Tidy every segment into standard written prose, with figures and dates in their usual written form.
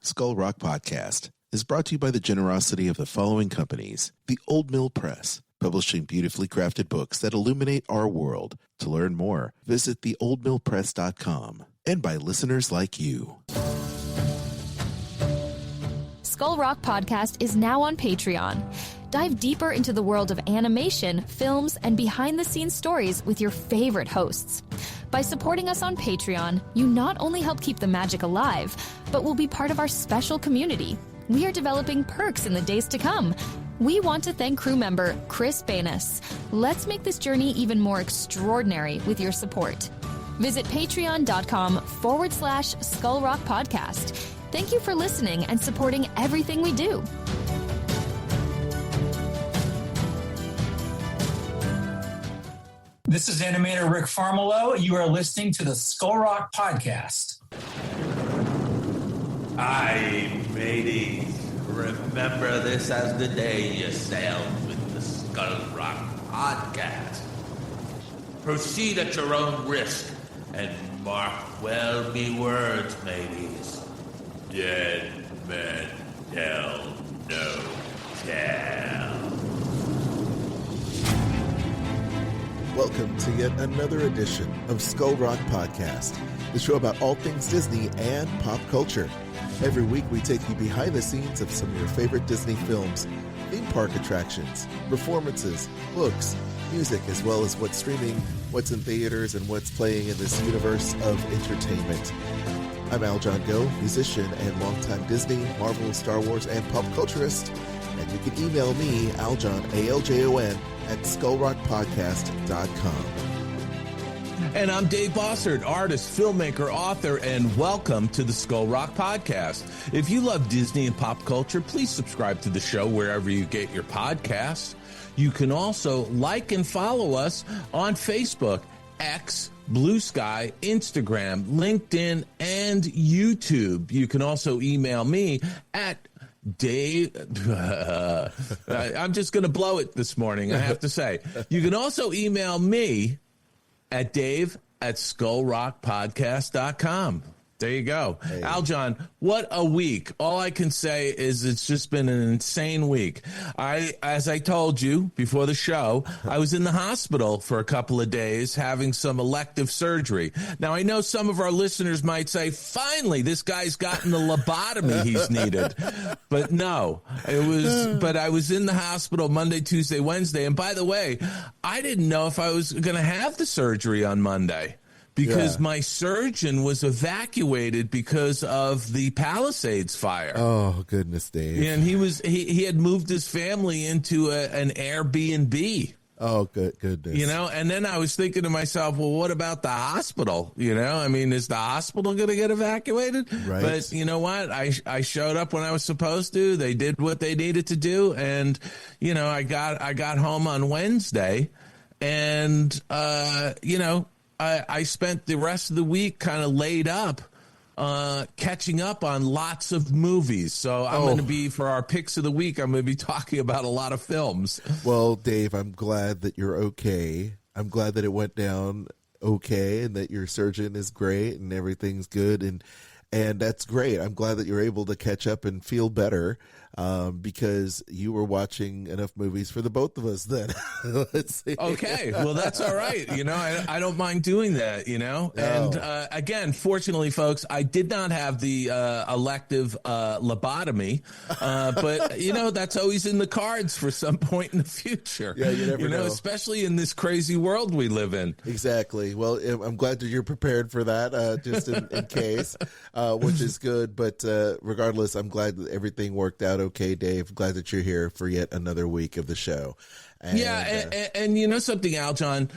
Skull Rock Podcast is brought to you by the generosity of the following companies. The Old Mill Press, publishing beautifully crafted books that illuminate our world. To learn more, visit theoldmillpress.com. And by listeners like you. Skull Rock Podcast is now on Patreon. Dive deeper into the world of animation, films, and behind-the-scenes stories with your favorite hosts. By supporting us on Patreon, you not only help keep the magic alive, but will be part of our special community. We are developing perks in the days to come. We want to thank crew member Chris Banis. Let's make this journey even more extraordinary with your support. Visit patreon.com/Skull Rock Podcast. Thank you for listening and supporting everything we do. This is animator Rick Farmelo. You are listening to the Skull Rock Podcast. Aye, mateys, remember this as the day you sailed with the Skull Rock Podcast. Proceed at your own risk, and mark well me words, mateys. Dead men tell no tale. Welcome to yet another edition of Skull Rock Podcast, the show about all things Disney and pop culture. Every week we take you behind the scenes of some of your favorite Disney films, theme park attractions, performances, books, music, as well as what's streaming, what's in theaters, and what's playing in this universe of entertainment. I'm Aljon, musician and longtime Disney, Marvel, Star Wars, and pop culturist. And you can email me, Aljon, A-L-J-O-N, at skullrockpodcast.com. And I'm Dave Bossert, artist, filmmaker, author, and welcome to the Skull Rock Podcast. If you love Disney and pop culture, please subscribe to the show wherever you get your podcasts. You can also like and follow us on Facebook, X, Blue Sky, Instagram, LinkedIn, and YouTube. You can also email me at Dave. I'm just going to blow it this morning, I have to say. You can also email me at dave@skullrockpodcast.com. There you go. Hey. Aljon, what a week. All I can say is it's just been an insane week. As I told you before the show, I was in the hospital for a couple of days having some elective surgery. Now, I know some of our listeners might say, finally, this guy's gotten the lobotomy he's needed. But no, but I was in the hospital Monday, Tuesday, Wednesday. And by the way, I didn't know if I was going to have the surgery on Monday, because my surgeon was evacuated because of the Palisades fire. Oh, goodness, Dave. And he had moved his family into an Airbnb. Oh, goodness. You know, and then I was thinking to myself, well, what about the hospital? You know, I mean, is the hospital going to get evacuated? Right. But you know what? I showed up when I was supposed to. They did what they needed to do. And, you know, I got home on Wednesday and, you know, I spent the rest of the week kind of laid up, catching up on lots of movies. So I'm going to be, for our picks of the week, I'm going to be talking about a lot of films. Well, Dave, I'm glad that you're okay. I'm glad that it went down okay and that your surgeon is great and everything's good. And that's great. I'm glad that you're able to catch up and feel better, because you were watching enough movies for the both of us then. Let's see. Okay. Well, that's all right. You know, I don't mind doing that, you know. No. And again, fortunately, folks, I did not have the elective lobotomy, but, you know, that's always in the cards for some point in the future. Yeah, you never know. Especially in this crazy world we live in. Exactly. Well, I'm glad that you're prepared for that, just in case. Which is good. But regardless, I'm glad that everything worked out okay, Dave. Glad that you're here for yet another week of the show. And, and you know something, Aljon?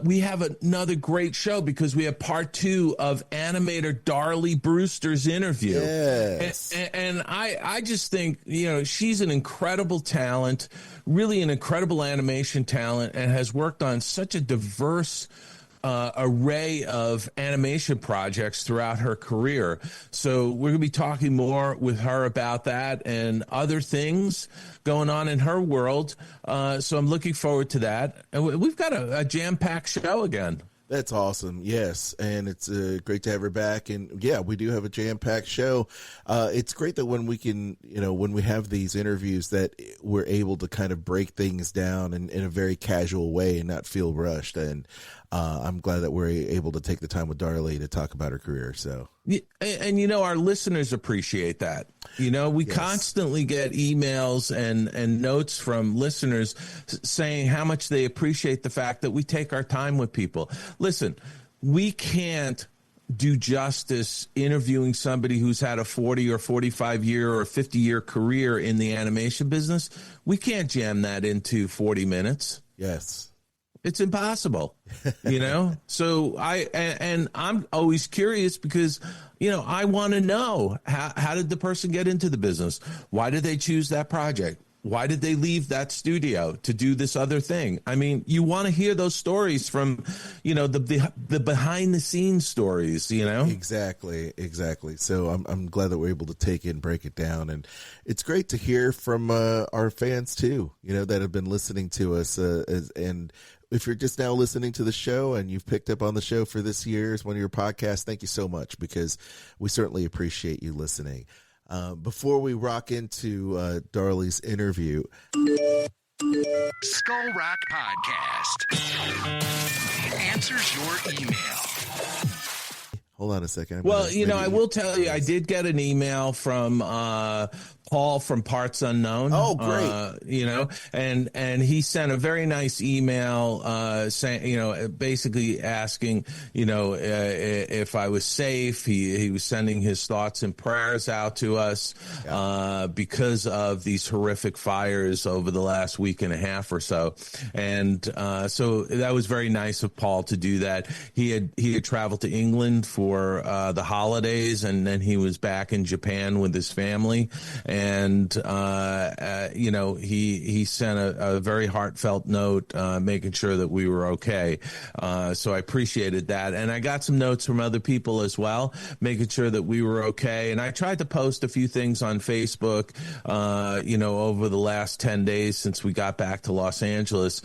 We have another great show because we have part 2 of animator Darlie Brewster's interview. Yes. And I just think, you know, she's an incredible talent, really an incredible animation talent, and has worked on such a diverse array of animation projects throughout her career. So we're going to be talking more with her about that and other things going on in her world. So I'm looking forward to that. And we've got a jam-packed show again. That's awesome. Yes. And it's great to have her back. And yeah, we do have a jam-packed show. It's great that when we can, when we have these interviews that we're able to kind of break things down in a very casual way and not feel rushed. And I'm glad that we're able to take the time with Darlie to talk about her career. So, and our listeners appreciate that. We constantly get emails and notes from listeners saying how much they appreciate the fact that we take our time with people. Listen, we can't do justice interviewing somebody who's had a 40 or 45 year or 50-year career in the animation business. We can't jam that into 40 minutes. Yes. It's impossible, So I'm always curious because, I want to know how did the person get into the business? Why did they choose that project? Why did they leave that studio to do this other thing? I mean, you want to hear those stories from, the behind the scenes stories, Exactly. So I'm glad that we're able to take it and break it down. And it's great to hear from our fans too, that have been listening to us. And if you're just now listening to the show and you've picked up on the show for this year as one of your podcasts, thank you so much, because we certainly appreciate you listening. Before we rock into Darlie's interview, Skull Rock Podcast answers your email. Hold on a second. Well, I will tell you, I did get an email from Paul from Parts Unknown. Oh, great. And he sent a very nice email saying, basically asking, if I was safe. He was sending his thoughts and prayers out to us because of these horrific fires over the last week and a half or so. And so that was very nice of Paul to do that. He had traveled to England for the holidays, and then he was back in Japan with his family. And, he sent a very heartfelt note, making sure that we were okay. So I appreciated that. And I got some notes from other people as well, making sure that we were okay. And I tried to post a few things on Facebook, over the last 10 days since we got back to Los Angeles,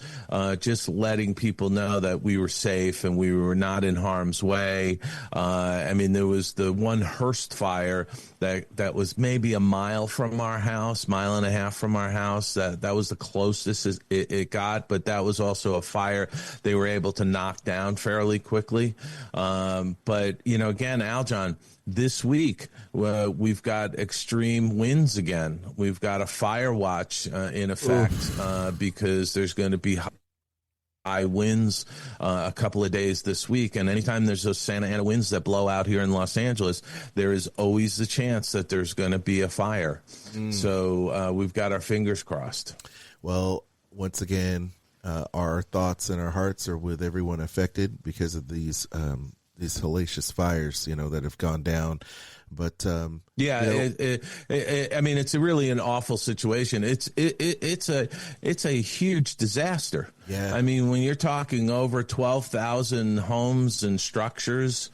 just letting people know that we were safe and we were not in harm's way. There was the one Hearst fire that was maybe a mile from our house, mile and a half from our house. That was the closest it got, but that was also a fire they were able to knock down fairly quickly. But again, Aljon, this week we've got extreme winds again. We've got a fire watch in effect because there's going to be high winds a couple of days this week, and anytime there's those Santa Ana winds that blow out here in Los Angeles, there is always the chance that there's going to be a fire. So we've got our fingers crossed. Well, once again, our thoughts and our hearts are with everyone affected because of these hellacious fires, that have gone down. But it's really an awful situation. It's a huge disaster. Yeah. When you're talking over 12,000 homes and structures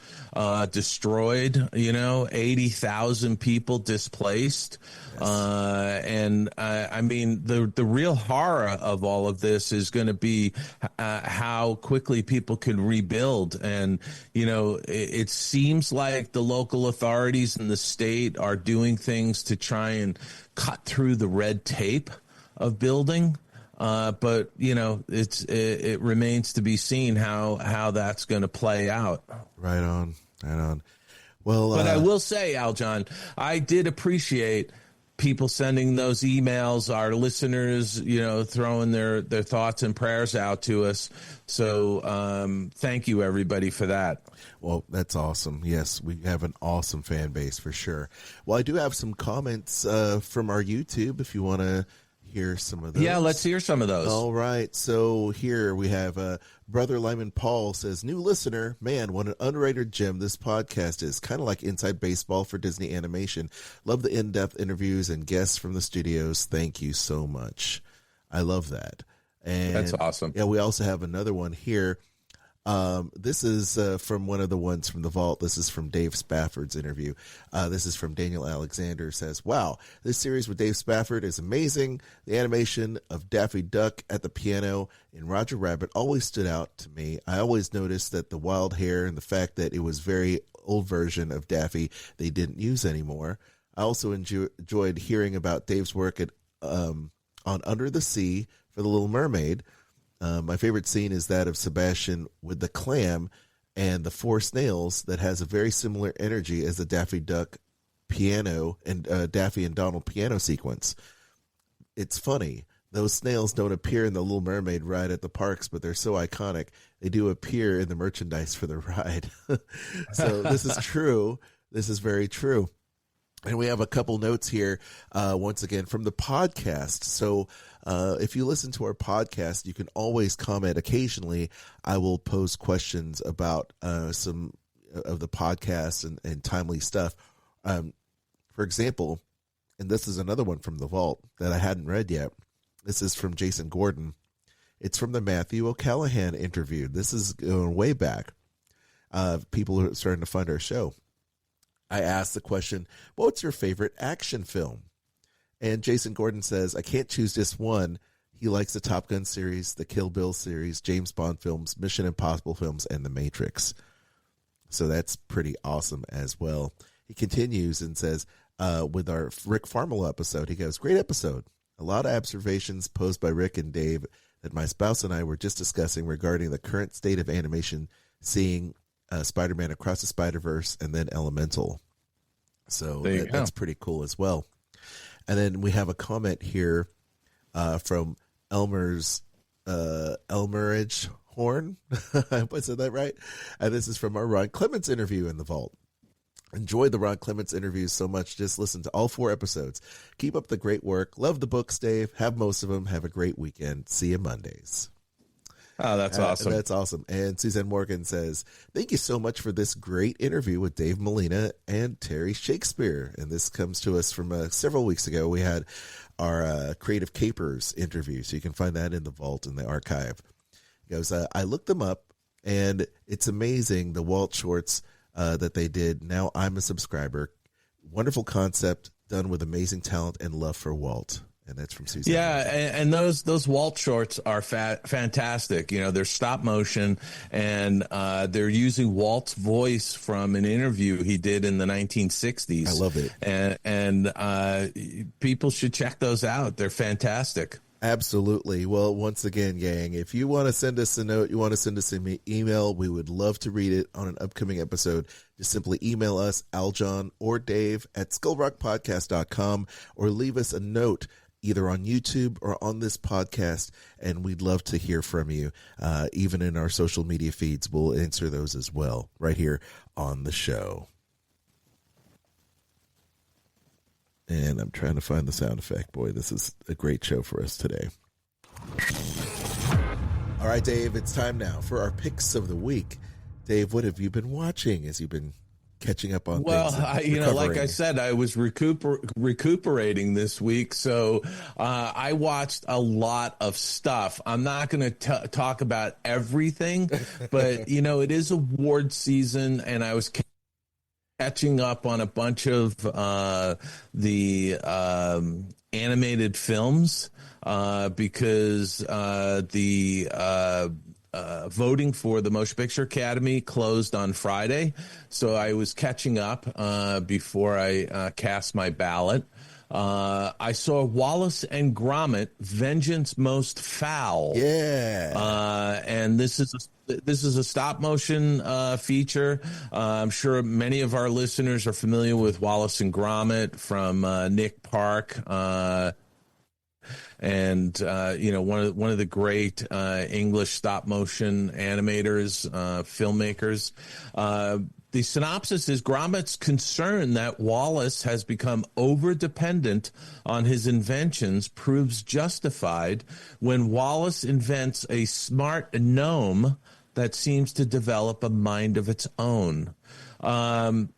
destroyed, 80,000 people displaced. Yes. The real horror of all of this is going to be how quickly people can rebuild. And, it seems like the local authorities in the state are doing things to try and cut through the red tape of building. But it remains to be seen how that's going to play out. Right on. Well, but I will say, Aljon, I did appreciate people sending those emails, our listeners, throwing their thoughts and prayers out to us. So thank you, everybody, for that. Well, that's awesome. Yes, we have an awesome fan base for sure. Well, I do have some comments from our YouTube if you want to hear some of those. Yeah, let's hear some of those. All right. So here we have Brother Lyman Paul says, new listener, man, what an underrated gem this podcast is. Kind of like Inside Baseball for Disney Animation. Love the in-depth interviews and guests from the studios. Thank you so much. I love that. And that's awesome. Yeah, we also have another one here. This is from one of the ones from the vault. This is from Dave Spafford's interview. This is from Daniel Alexander. Says, wow, this series with Dave Spafford is amazing. The animation of Daffy Duck at the piano in Roger Rabbit always stood out to me. I always noticed that the wild hair and the fact that it was very old version of Daffy they didn't use anymore. I also enjoyed hearing about Dave's work at on Under the Sea for The Little Mermaid. My favorite scene is that of Sebastian with the clam and the 4 snails that has a very similar energy as the Daffy Duck piano and Daffy and Donald piano sequence. It's funny. Those snails don't appear in the Little Mermaid ride at the parks, but they're so iconic. They do appear in the merchandise for the ride. So this is true. This is very true. And we have a couple notes here, once again, from the podcast. So if you listen to our podcast, you can always comment. Occasionally, I will pose questions about some of the podcast and timely stuff. For example, and this is another one from the vault that I hadn't read yet. This is from Jason Gordon. It's from the Matthew O'Callahan interview. This is going way back. People are starting to find our show. I asked the question, what's your favorite action film? And Jason Gordon says, I can't choose just one. He likes the Top Gun series, the Kill Bill series, James Bond films, Mission Impossible films, and The Matrix. So that's pretty awesome as well. He continues and says, with our Rick Farmelo episode, he goes, great episode. A lot of observations posed by Rick and Dave that my spouse and I were just discussing regarding the current state of animation, seeing Spider-Man Across the Spider-Verse, and then Elemental. So that's pretty cool as well. And then we have a comment here from Elmer's Elmeridge Horn. I hope I said that right. And this is from our Ron Clements interview in the vault. Enjoyed the Ron Clements interviews so much. Just listen to all 4 episodes. Keep up the great work. Love the books, Dave. Have most of them. Have a great weekend. See you Mondays. Oh, that's awesome. That's awesome. And Suzanne Morgan says, thank you so much for this great interview with Dave Molina and Terry Shakespeare. And this comes to us from several weeks ago. We had our Creative Capers interview. So you can find that in the vault in the archive. He goes, I looked them up, and it's amazing, the Walt shorts that they did. Now I'm a subscriber. Wonderful concept, done with amazing talent and love for Walt. And that's from Susan. Yeah, and those Walt shorts are fantastic. You know, they're stop motion, and they're using Walt's voice from an interview he did in the 1960s. I love it. And people should check those out. They're fantastic. Absolutely. Well, once again, gang, if you want to send us a note, you want to send us an email, we would love to read it on an upcoming episode. Just simply email us, Aljon or Dave at skullrockpodcast.com, or leave us a note either on YouTube or on this podcast, and we'd love to hear from you. Even in our social media feeds, we'll answer those as well right here on the show. And I'm trying to find the sound effect. Boy, this is a great show for us today. All right, Dave, it's time now for our picks of the week. Dave, what have you been watching as you've been catching up on things? Well, like I said, I was recuperating this week, so I watched a lot of stuff. I'm not going to talk about everything, but, it is award season, and I was catching up on a bunch of the animated films because the voting for the Motion Picture Academy closed on Friday, so I was catching up before I cast my ballot. I saw Wallace and Gromit: Vengeance Most Foul. Yeah, and this is a stop motion feature. I'm sure many of our listeners are familiar with Wallace and Gromit from Nick Park. And one of the great English stop motion animators, filmmakers. The synopsis is Gromit's concern that Wallace has become over-dependent on his inventions proves justified when Wallace invents a smart gnome that seems to develop a mind of its own. All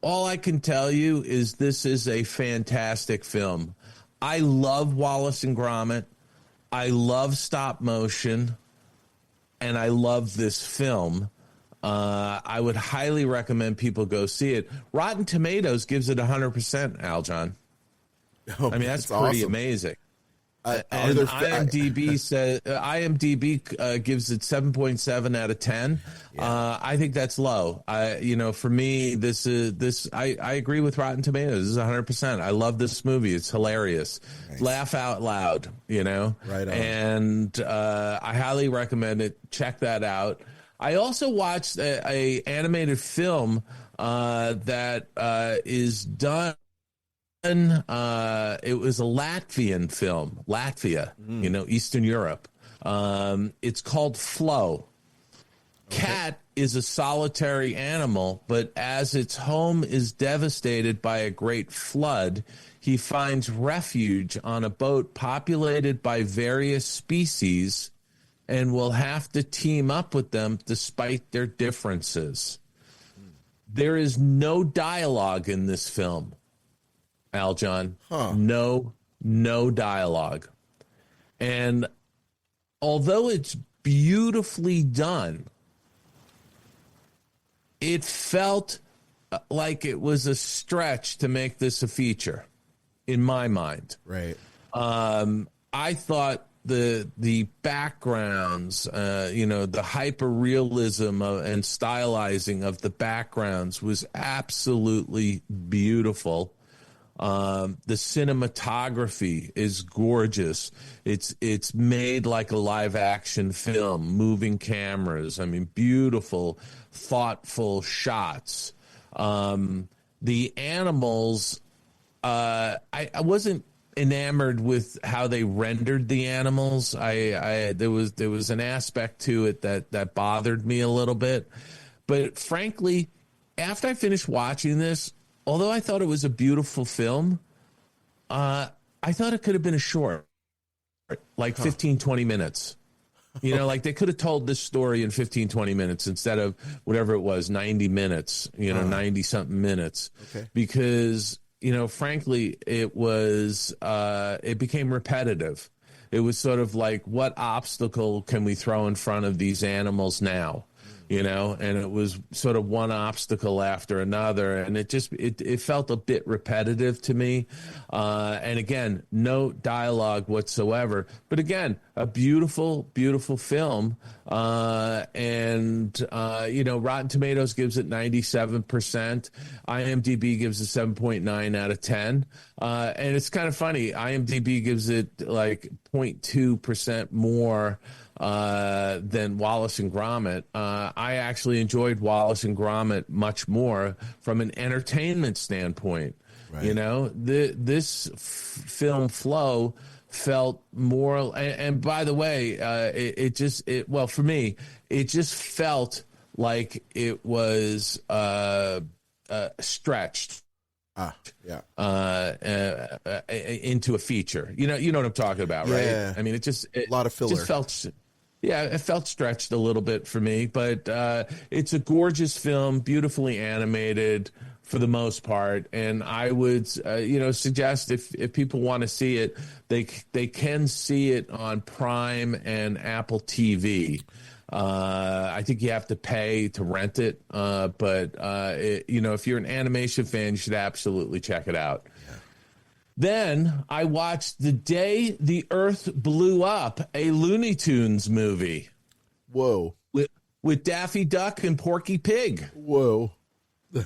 I can tell you is this is a fantastic film. I love Wallace and Gromit. I love stop motion. and I love this film. I would highly recommend people go see it. Rotten Tomatoes gives it 100%, Aljon. Oh, I mean, that's pretty awesome. amazing. And IMDb gives it 7.7 out of 10. Yeah. I think that's low. For me, I agree with Rotten Tomatoes. This is 100%. I love this movie. It's hilarious. Nice. Laugh out loud, Right on. And I highly recommend it. Check that out. I also watched a animated film that is done. It was a Latvian film, Latvia, Eastern Europe. It's called Flow. Okay. Cat is a solitary animal, but as its home is devastated by a great flood, he finds refuge on a boat populated by various species and will have to team up with them despite their differences. There is no dialogue in this film, Aljon. No dialogue. And although it's beautifully done, it felt like it was a stretch to make this a feature, in my mind. Right. I thought the backgrounds, the hyper realism and stylizing of the backgrounds was absolutely beautiful. The cinematography is gorgeous. It's made like a live action film, moving cameras. I mean, beautiful, thoughtful shots. The animals, I wasn't enamored with how they rendered the animals. There was an aspect to it that bothered me a little bit. But frankly, after I finished watching this, although I thought it was a beautiful film, I thought it could have been a short, like 15, 20 minutes. Like they could have told this story in 15, 20 minutes instead of whatever it was, 90 minutes, 90-something minutes. Okay. Because, frankly, it became repetitive. It was sort of like, what obstacle can we throw in front of these animals now? And it was sort of one obstacle after another, and it felt a bit repetitive to me. And again, no dialogue whatsoever. But again, a beautiful, beautiful film. And Rotten Tomatoes gives it 97%. IMDb gives it 7.9 out of 10. And it's kind of funny. IMDb gives it like 0.2% more than Wallace and Gromit. I actually enjoyed Wallace and Gromit much more from an entertainment standpoint. Right. This film Flow felt more, and by the way, for me, it just felt like it was stretched. Into a feature. You know what I'm talking about, right? Yeah. I mean, a lot of filler. Just felt, it felt stretched a little bit for me, but it's a gorgeous film, beautifully animated for the most part, and I would suggest if people want to see it, they can see it on Prime and Apple TV. I think you have to pay to rent it, but if you're an animation fan, you should absolutely check it out. Yeah. Then I watched The Day the Earth Blew Up, a Looney Tunes movie. Whoa. With Daffy Duck and Porky Pig. Whoa.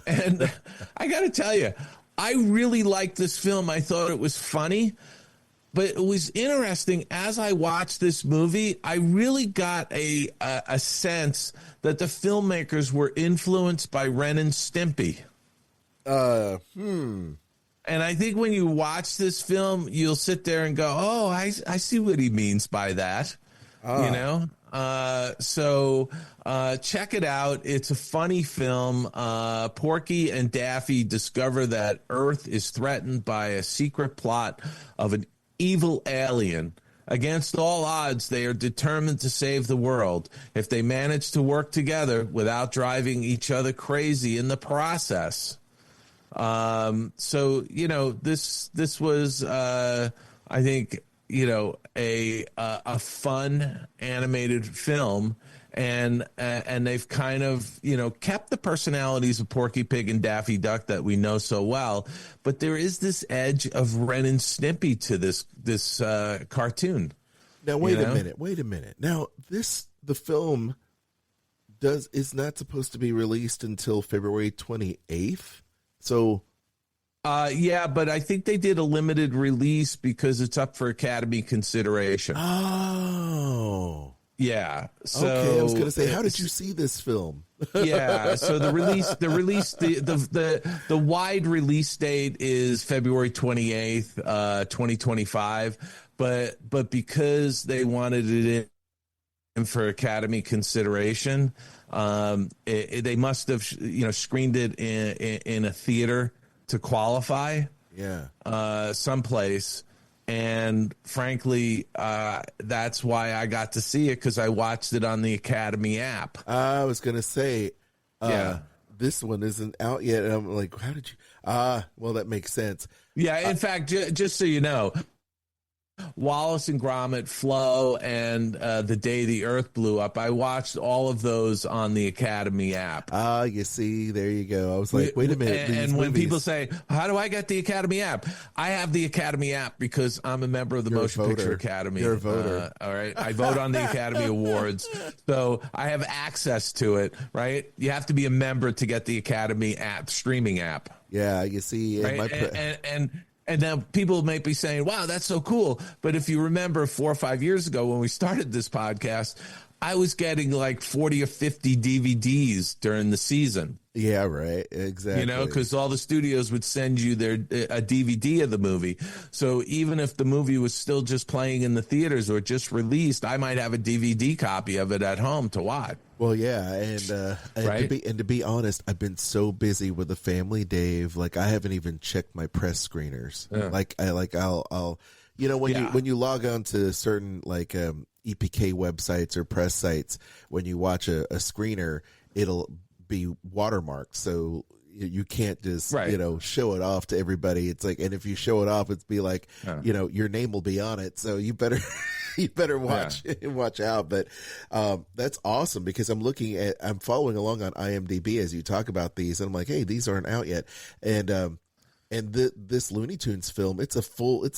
And I got to tell you, I really liked this film. I thought it was funny. But it was interesting, as I watched this movie, I really got a sense that the filmmakers were influenced by Ren and Stimpy. And I think when you watch this film, you'll sit there and go, oh, I see what he means by that. So check it out. It's a funny film. Porky and Daffy discover that Earth is threatened by a secret plot of an evil alien. Against all odds, they are determined to save the world if they manage to work together without driving each other crazy in the process. So this was I think a fun animated film, and they've kind of, kept the personalities of Porky Pig and Daffy Duck that we know so well, but there is this edge of Ren and Snippy to this cartoon. Now wait a minute. Now the film is not supposed to be released until February 28th. So yeah, but I think they did a limited release because it's up for Academy consideration. Oh. Yeah. So okay, I was going to say, how did you see this film? Yeah. So the wide release date is February 28th, 2025. But because they wanted it in for Academy consideration, they must have, screened it in a theater to qualify. Yeah. Someplace. And frankly, that's why I got to see it, because I watched it on the Academy app. I was going to say, this one isn't out yet. And I'm like, how did you? Well, that makes sense. Yeah, in fact, just so you know, Wallace and Gromit, Flo, and The Day the Earth Blew Up, I watched all of those on the Academy app. You see, there you go. I was like, wait a minute. And when people say, how do I get the Academy app? I have the Academy app because I'm a member of the Motion Picture Academy. You're a voter. All right. I vote on the Academy Awards. So I have access to it, right? You have to be a member to get the Academy app, streaming app. Yeah, you see. Right? And now people may be saying, wow, that's so cool. But if you remember 4 or 5 years ago when we started this podcast, I was getting like 40 or 50 DVDs during the season. Yeah, right. Exactly. Because all the studios would send you a DVD of the movie. So even if the movie was still just playing in the theaters or just released, I might have a DVD copy of it at home to watch. Well, yeah, and to be honest, I've been so busy with the family, Dave. Like I haven't even checked my press screeners. Yeah. I'll when you log on to certain EPK websites or press sites, when you watch a screener, it'll be watermarked, so you can't just show it off to everybody. It's like, and if you show it off, it's be like your name will be on it, so you better watch out. But that's awesome, because I'm following along on IMDb as you talk about these, and I'm like, hey, these aren't out yet. And this Looney Tunes film, it's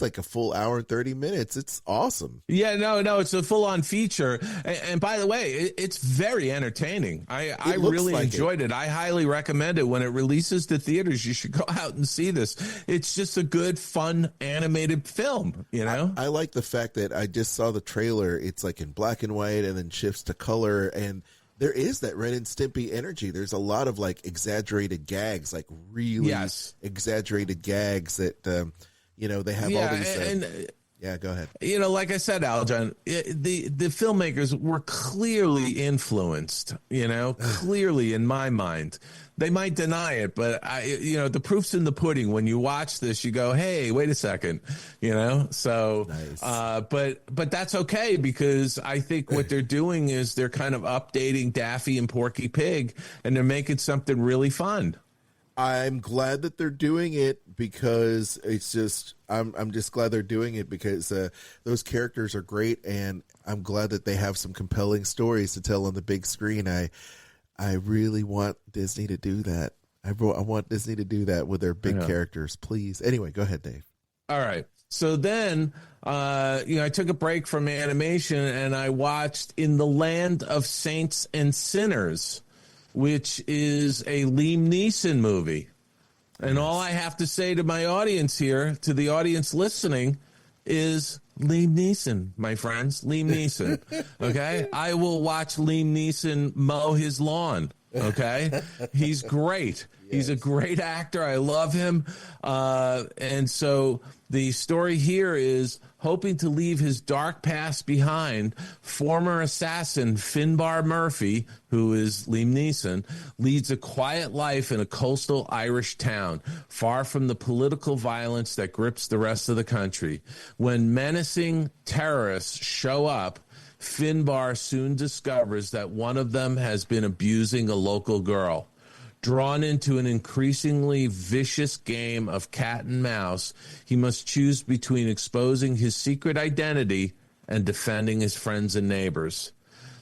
like a full hour and 30 minutes. It's awesome. Yeah, no, it's a full-on feature. And by the way, it's very entertaining. I really enjoyed it. I highly recommend it. When it releases to theaters, you should go out and see this. It's just a good, fun, animated film, I like the fact that I just saw the trailer. It's like in black and white and then shifts to color, and there is that Ren and Stimpy energy. There's a lot of exaggerated gags, really exaggerated gags that, they have all these. Yeah, go ahead. Like I said, Aljon, the filmmakers were clearly influenced, clearly in my mind. They might deny it, but the proof's in the pudding. When you watch this, you go, hey, wait a second, so, nice. But that's okay, because I think what they're doing is they're kind of updating Daffy and Porky Pig, and they're making something really fun. I'm glad that they're doing it, because it's just I'm just glad they're doing it, because those characters are great, and I'm glad that they have some compelling stories to tell on the big screen. I really want Disney to do that. I want Disney to do that with their big characters, please. Anyway, go ahead, Dave. All right. So then, I took a break from animation and I watched In the Land of Saints and Sinners, which is a Liam Neeson movie. And all I have to say to my audience here, to the audience listening, is Liam Neeson, my friends. Liam Neeson. Okay? I will watch Liam Neeson mow his lawn. Okay? He's great. Yes. He's a great actor. I love him. And so the story here is, hoping to leave his dark past behind, former assassin Finbar Murphy, who is Liam Neeson, leads a quiet life in a coastal Irish town, far from the political violence that grips the rest of the country. When menacing terrorists show up, Finbar soon discovers that one of them has been abusing a local girl. Drawn into an increasingly vicious game of cat and mouse, he must choose between exposing his secret identity and defending his friends and neighbors.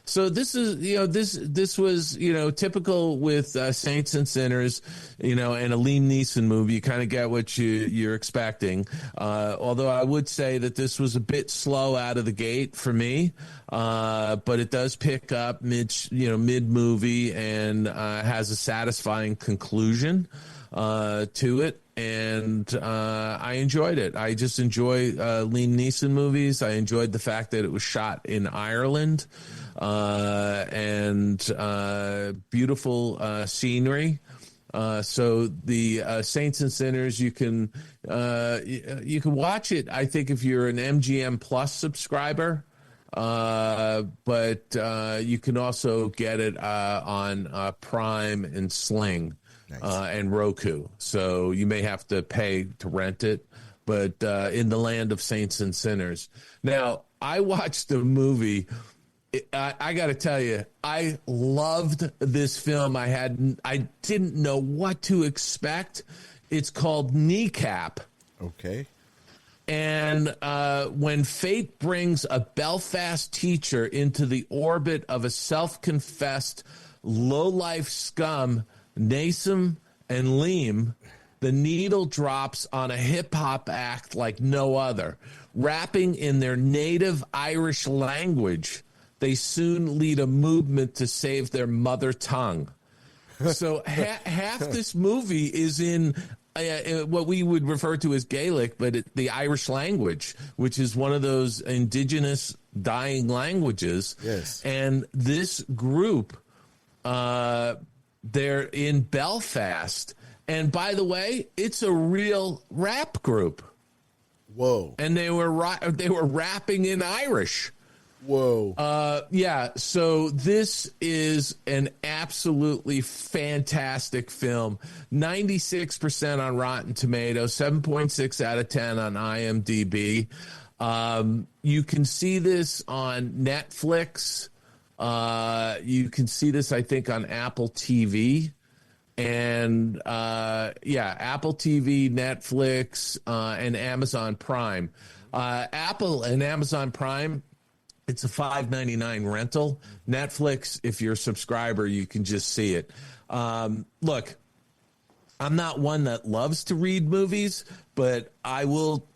So this is, this was, typical with Saints and Sinners, and a Liam Neeson movie. You kind of get what you're expecting. Although I would say that this was a bit slow out of the gate for me, but it does pick up mid movie and has a satisfying conclusion to it. And I enjoyed it. I just enjoy Liam Neeson movies. I enjoyed the fact that it was shot in Ireland. And beautiful scenery. So the Saints and Sinners, you can watch it. I think if you're an MGM Plus subscriber, but you can also get it on Prime and Sling. Nice. And Roku. So you may have to pay to rent it, but in the land of Saints and Sinners. Now, I watched the movie. I got to tell you, I loved this film. I didn't know what to expect. It's called Kneecap. Okay. And when fate brings a Belfast teacher into the orbit of a self-confessed low-life scum, Nassim and Liam, the needle drops on a hip-hop act like no other. Rapping in their native Irish language, they soon lead a movement to save their mother tongue. So half this movie is in what we would refer to as Gaelic, but the Irish language, which is one of those indigenous dying languages. Yes. And this group, they're in Belfast. And by the way, it's a real rap group. Whoa. And they were rapping in Irish. Whoa. Yeah, so this is an absolutely fantastic film. 96% on Rotten Tomatoes, 7.6 out of 10 on IMDb. You can see this on Netflix. You can see this, I think, on Apple TV. And, Apple TV, Netflix, and Amazon Prime. Apple and Amazon Prime, it's a $5.99 rental. Netflix, if you're a subscriber, you can just see it. Look, I'm not one that loves to read movies, but I will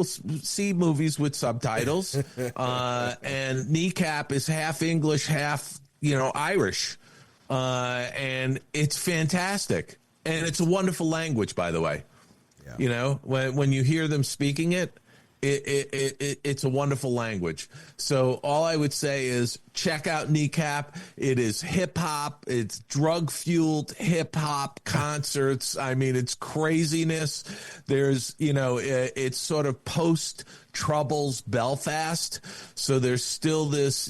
see movies with subtitles. And Kneecap is half English, half, Irish. And it's fantastic. And it's a wonderful language, by the way. Yeah. When you hear them speaking it, it's a wonderful language. So all I would say is check out Kneecap. It is hip hop. It's drug fueled hip hop concerts. I mean, it's craziness. There's, it's sort of post Troubles Belfast. So there's still this,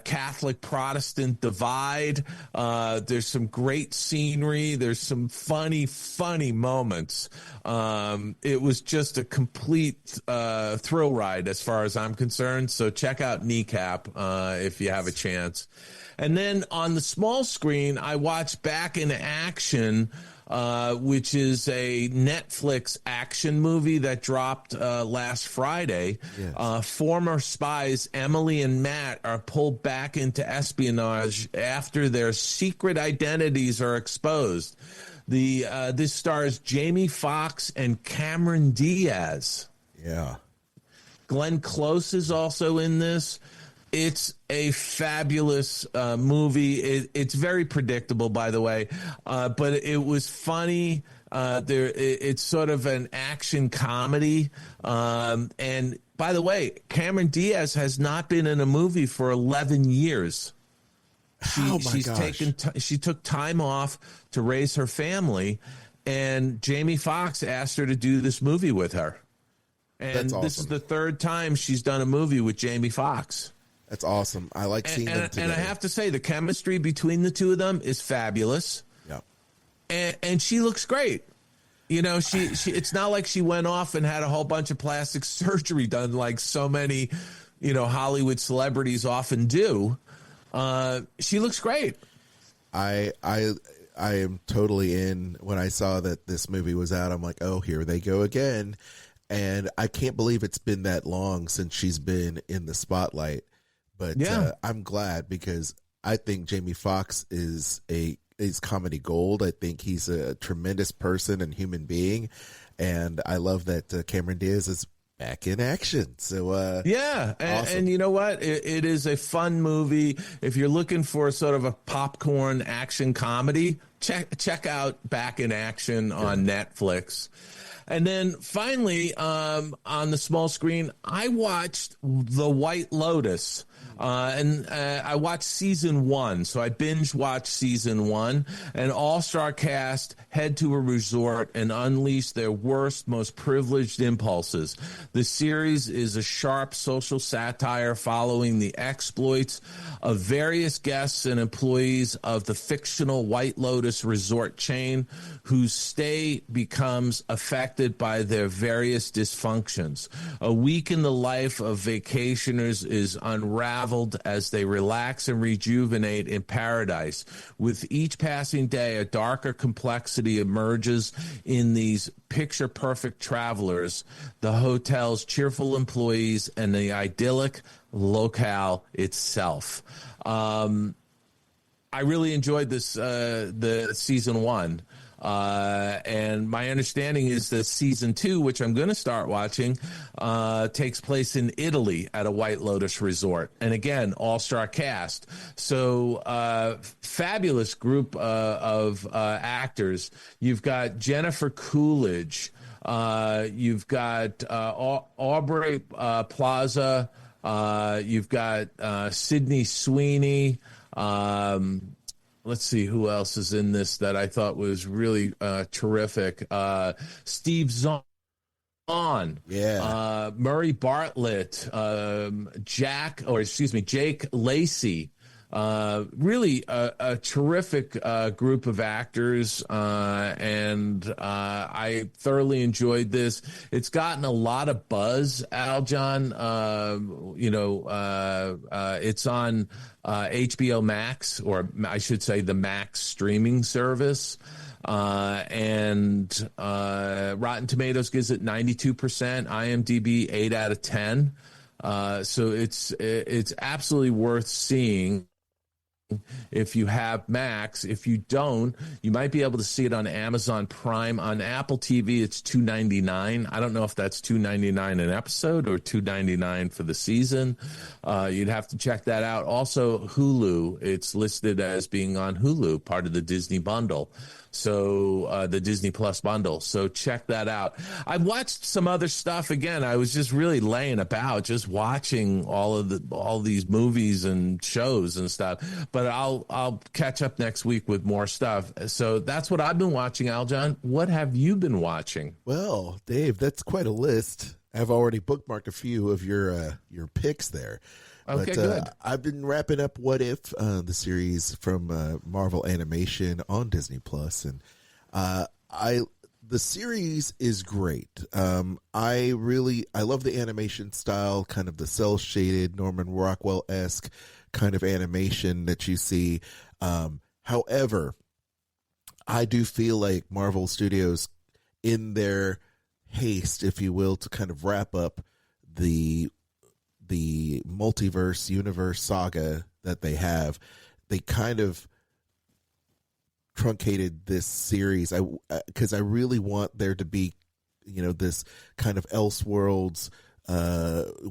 Catholic Protestant divide. There's some great scenery. There's some funny moments. It was just a complete thrill ride as far as I'm concerned. So check out Kneecap if you have a chance. And then on the small screen, I watched Back in Action, which is a Netflix action movie that dropped last Friday. Yes. Former spies Emily and Matt are pulled back into espionage after their secret identities are exposed. This stars Jamie Foxx and Cameron Diaz. Yeah. Glenn Close is also in this. It's a fabulous movie. It's very predictable, by the way, but it was funny. It's sort of an action comedy. And by the way, Cameron Diaz has not been in a movie for 11 years. She took time off to raise her family, and Jamie Foxx asked her to do this movie with her. And That's awesome. This is the third time she's done a movie with Jamie Foxx. That's awesome. I like seeing them together. And I have to say, the chemistry between the two of them is fabulous. Yeah. And she looks great. She it's not like she went off and had a whole bunch of plastic surgery done like so many, Hollywood celebrities often do. She looks great. I am totally in. When I saw that this movie was out, I'm like, oh, here they go again. And I can't believe it's been that long since she's been in the spotlight. But Yeah. I'm glad because I think Jamie Foxx is comedy gold. I think he's a tremendous person and human being. And I love that Cameron Diaz is back in action. So yeah, awesome. and you know what? It is a fun movie. If you're looking for sort of a popcorn action comedy, check out Back in Action on Netflix. And then finally, on the small screen, I watched The White Lotus. And I watched season 1, so I binge watched season 1. An all-star cast head to a resort and unleash their worst, most privileged impulses. The series is a sharp social satire following the exploits of various guests and employees of the fictional White Lotus resort chain, whose stay becomes affected by their various dysfunctions. A week in the life of vacationers is unraveled as they relax and rejuvenate in paradise. With each passing day, a darker complexity emerges in these picture-perfect travelers, the hotel's cheerful employees, and the idyllic locale itself. I really enjoyed this, the season 1. And my understanding is that season 2, which I'm going to start watching, takes place in Italy at a White Lotus resort. And again, all-star cast. So fabulous group of actors. You've got Jennifer Coolidge. You've got Aubrey Plaza. You've got Sydney Sweeney. Let's see who else is in this that I thought was really terrific. Steve Zahn. Yeah. Murray Bartlett, Jake Lacey. Really a terrific group of actors, and I thoroughly enjoyed this. It's gotten a lot of buzz, Aljon. It's on HBO Max, or I should say the Max streaming service. And Rotten Tomatoes gives it 92%, IMDb 8 out of 10. So it's absolutely worth seeing. If you have Max. If you don't, you might be able to see it on Amazon Prime. On Apple TV, it's $2.99. I don't know if that's $2.99 an episode or $2.99 for the season. You'd have to check that out. Also, Hulu. It's listed as being on Hulu, part of the Disney bundle. So the Disney Plus bundle. So check that out. I watched some other stuff again. I was just really laying about, just watching all these movies and shows and stuff. But I'll catch up next week with more stuff. So that's what I've been watching, Aljon. What have you been watching? Well, Dave, that's quite a list. I've already bookmarked a few of your picks there. Okay, but, good. I've been wrapping up What If, the series from Marvel Animation on Disney Plus, and the series is great. I love the animation style, kind of the cel shaded Norman Rockwell-esque kind of animation that you see. However, I do feel like Marvel Studios, in their haste, if you will, to kind of wrap up the multiverse universe saga that they have, they kind of truncated this series. Because I really want there to be, this kind of Elseworlds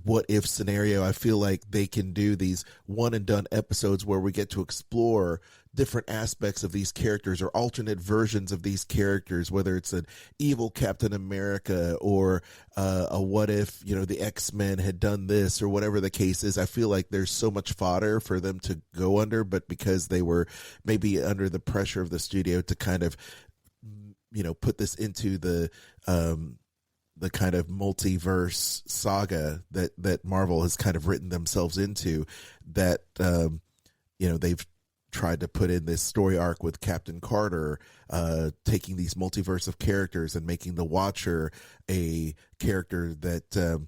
what if scenario. I feel like they can do these one and done episodes where we get to explore different aspects of these characters or alternate versions of these characters, whether it's an evil Captain America or a what if, the X-Men had done this or whatever the case is. I feel like there's so much fodder for them to go under, but because they were maybe under the pressure of the studio to kind of, put this into the kind of multiverse saga that Marvel has kind of written themselves into, that, they've tried to put in this story arc with Captain Carter, taking these multiverse of characters and making the Watcher a character that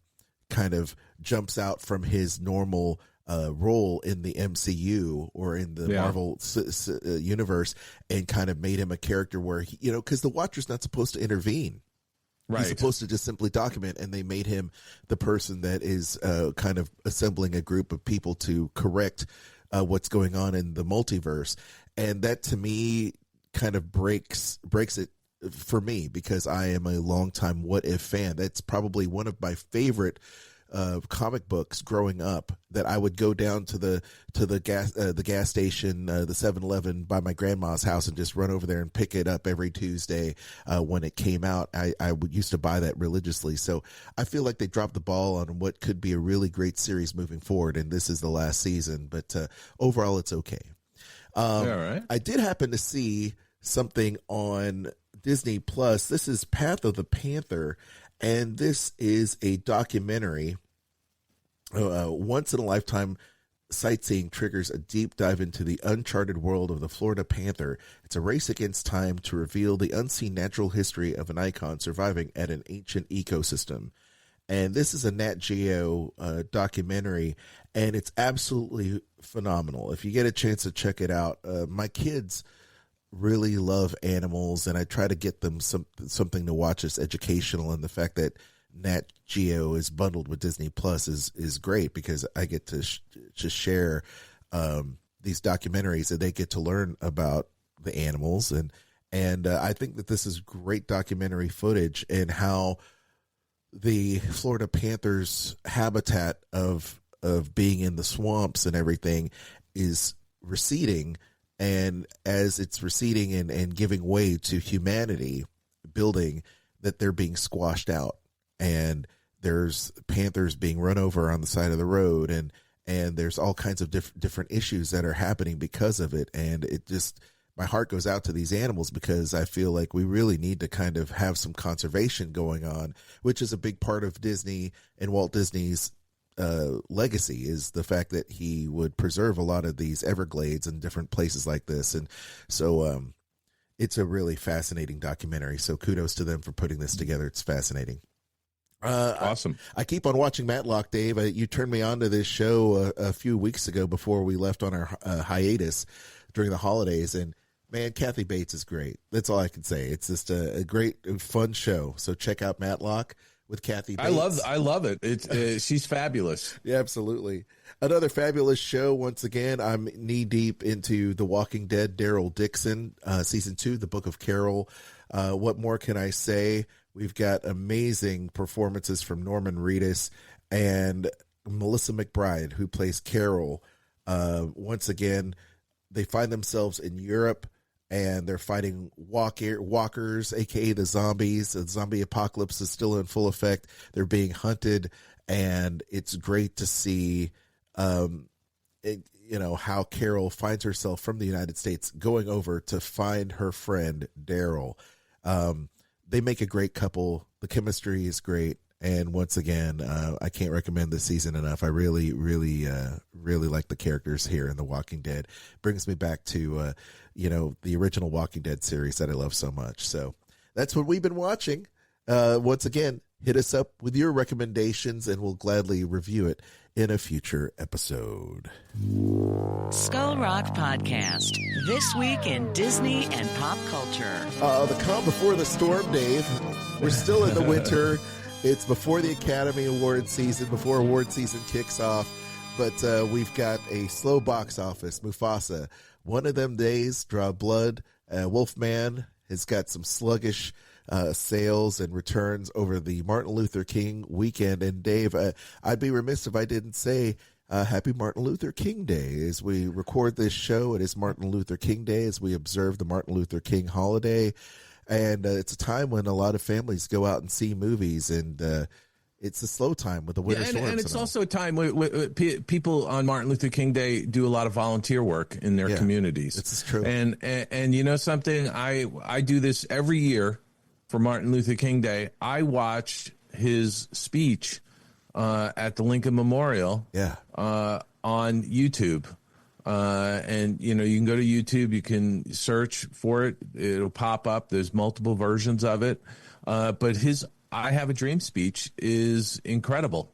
kind of jumps out from his normal role in the MCU or in the Marvel universe, and kind of made him a character where he, because the Watcher's not supposed to intervene. Right. He's supposed to just simply document, and they made him the person that is kind of assembling a group of people to correct what's going on in the multiverse. And that, to me, kind of breaks it for me, because I am a longtime What If fan. That's probably one of my favorite comic books growing up, that I would go down to the gas station, the 7-Eleven by my grandma's house, and just run over there and pick it up every Tuesday when it came out. I used to buy that religiously. So I feel like they dropped the ball on what could be a really great series moving forward, and this is the last season. But overall, it's okay. All right. I did happen to see something on Disney Plus. This is Path of the Panther, and this is a documentary. Once in a lifetime sightseeing triggers a deep dive into the uncharted world of the Florida panther. It's a race against time to reveal the unseen natural history of an icon surviving at an ancient ecosystem. And this is a Nat Geo documentary, and it's absolutely phenomenal. If you get a chance to check it out, my kids really love animals, and I try to get them something to watch that's educational. And the fact that Nat Geo is bundled with Disney Plus is great, because I get to share these documentaries, and they get to learn about the animals. And I think that this is great documentary footage, and how the Florida Panthers' habitat of being in the swamps and everything is receding. And as it's receding and giving way to humanity building, that they're being squashed out. And there's panthers being run over on the side of the road, and there's all kinds of different issues that are happening because of it. And it just, my heart goes out to these animals, because I feel like we really need to kind of have some conservation going on, which is a big part of Disney and Walt Disney's legacy, is the fact that he would preserve a lot of these Everglades and different places like this. And so it's a really fascinating documentary. So kudos to them for putting this together. It's fascinating. Awesome. I keep on watching Matlock, Dave. You turned me on to this show a few weeks ago before we left on our hiatus during the holidays. And man, Kathy Bates is great. That's all I can say. It's just a great, fun show. So check out Matlock with Kathy Bates. I love it. It's she's fabulous. Yeah, absolutely. Another fabulous show. Once again, I'm knee deep into The Walking Dead. Daryl Dixon, season 2, The Book of Carol. What more can I say? We've got amazing performances from Norman Reedus and Melissa McBride, who plays Carol. Once again, they find themselves in Europe, and they're fighting walkers, aka the zombies. The zombie apocalypse is still in full effect. They're being hunted, and it's great to see, how Carol finds herself from the United States going over to find her friend Daryl. They make a great couple. The chemistry is great. And once again, I can't recommend this season enough. I really, really, really like the characters here in The Walking Dead. Brings me back to, the original Walking Dead series that I love so much. So that's what we've been watching. Once again, hit us up with your recommendations, and we'll gladly review it in a future episode. Skull Rock Podcast. This week in Disney and pop culture. The calm before the storm, Dave. We're still in the winter. It's before the Academy Award season, before award season kicks off. But we've got a slow box office. Mufasa, One of Them Days, Draw Blood. Wolfman has got some sluggish sales and returns over the Martin Luther King weekend. And Dave, I'd be remiss if I didn't say happy Martin Luther King Day. As we record this show, it is Martin Luther King Day, as we observe the Martin Luther King holiday. And it's a time when a lot of families go out and see movies, and it's a slow time with the winter storms. And it's also a time when people on Martin Luther King Day do a lot of volunteer work in their communities. This is true. And you know something? I do this every year for Martin Luther King Day. I watched his speech at the Lincoln Memorial on YouTube. And you can go to YouTube, you can search for it. It'll pop up. There's multiple versions of it. But his I Have a Dream speech is incredible.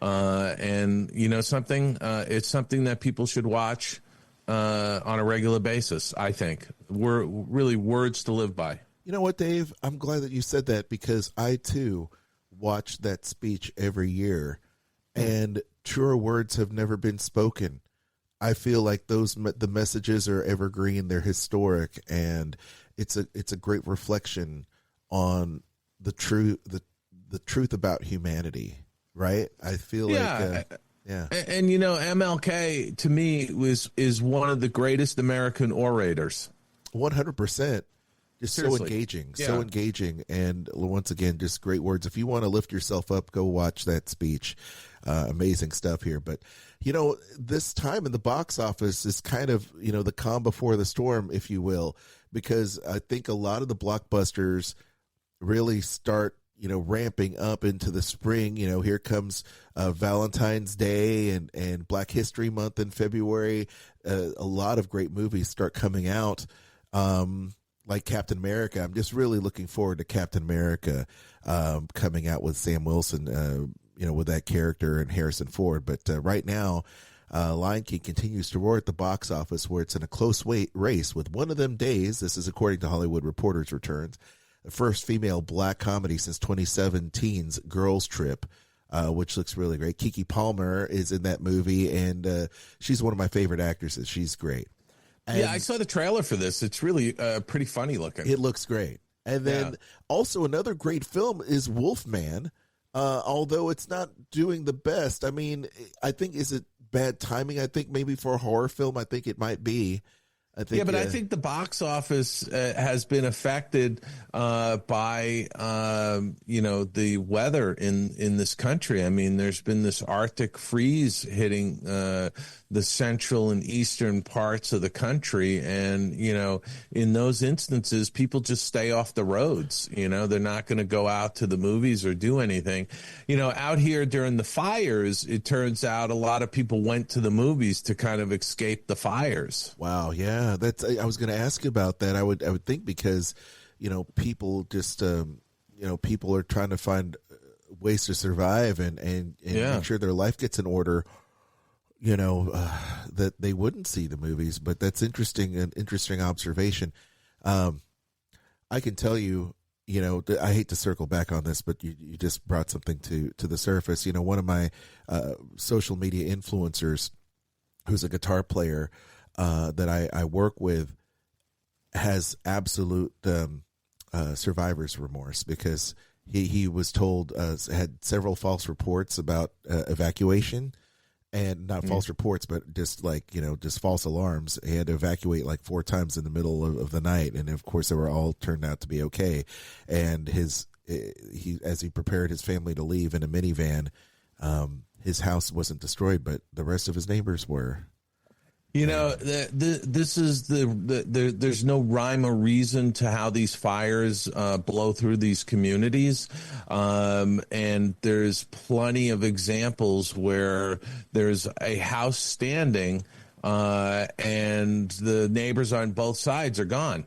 And something, it's something that people should watch on a regular basis, I think. We're really words to live by. You know what, Dave? I'm glad that you said that because I, too, watch that speech every year, and truer words have never been spoken. I feel like the messages are evergreen, they're historic, and it's a great reflection on the truth about humanity, right? I feel like yeah. And you know, MLK to me is one of the greatest American orators. 100%. Just Seriously. so engaging, and once again, just great words. If you want to lift yourself up, go watch that speech. Amazing stuff here. But, you know, this time in the box office is kind of, you know, the calm before the storm, if you will, because I think a lot of the blockbusters really start, you know, ramping up into the spring. You know, here comes Valentine's Day and Black History Month in February. A lot of great movies start coming out. Like Captain America. I'm just really looking forward to Captain America coming out with Sam Wilson, you know, with that character and Harrison Ford. But right now, Lion King continues to roar at the box office where it's in a close race with One of Them Days. This is according to Hollywood Reporter's returns. The first female black comedy since 2017's Girls Trip, which looks really great. Keke Palmer is in that movie, and she's one of my favorite actresses. She's great. And yeah, I saw the trailer for this. It's really pretty funny looking. It looks great. And then also another great film is Wolfman, although it's not doing the best. I mean, I think, is it bad timing? I think maybe for a horror film, I think it might be. I think, I think the box office has been affected by you know, the weather in this country. I mean, there's been this Arctic freeze hitting the central and eastern parts of the country, and you know, in those instances, people just stay off the roads. You know, they're not going to go out to the movies or do anything. You know, out here during the fires, it turns out a lot of people went to the movies to kind of escape the fires. Wow, yeah. I was going to ask you about that. I would think because, you know, people just, you know, people are trying to find ways to survive and make sure their life gets in order, you know, that they wouldn't see the movies. But that's interesting, an interesting observation. I can tell you, you know, I hate to circle back on this, but you just brought something to the surface. You know, one of my social media influencers who's a guitar player that I work with has absolute survivor's remorse because he was told, had several false reports about evacuation, and not false reports, but just like, you know, just false alarms. He had to evacuate like 4 times in the middle of the night. And of course they were all turned out to be okay. And as he prepared his family to leave in a minivan, his house wasn't destroyed, but the rest of his neighbors were. You know, this is there's no rhyme or reason to how these fires blow through these communities. And there's plenty of examples where there's a house standing and the neighbors on both sides are gone.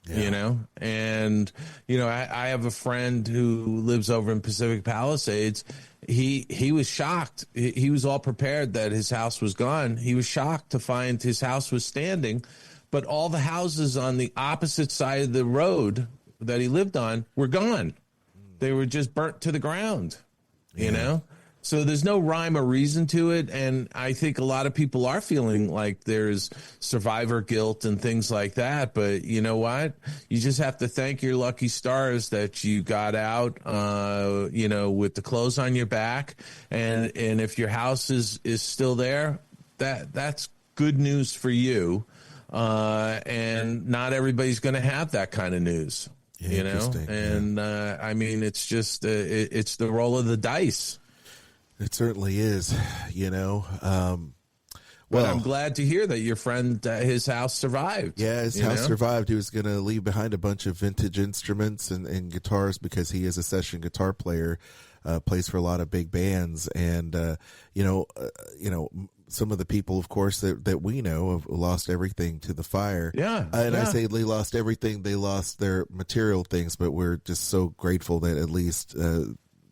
Yeah. You know, and, you know, I have a friend who lives over in Pacific Palisades. He was shocked. He was all prepared that his house was gone. He was shocked to find his house was standing, but all the houses on the opposite side of the road that he lived on were gone. They were just burnt to the ground, you know? So there's no rhyme or reason to it, and I think a lot of people are feeling like there's survivor guilt and things like that, but you know what? You just have to thank your lucky stars that you got out, you know, with the clothes on your back, and if your house is still there, that's good news for you, and not everybody's going to have that kind of news, you know? And I mean, it's just, it's the roll of the dice. It certainly is, you know. Well, I'm glad to hear that your friend, his house survived. Yeah, his house survived. He was going to leave behind a bunch of vintage instruments and guitars because he is a session guitar player, plays for a lot of big bands. And, you know, some of the people, of course, that we know have lost everything to the fire. Yeah. And I say they lost everything. They lost their material things, but we're just so grateful that at least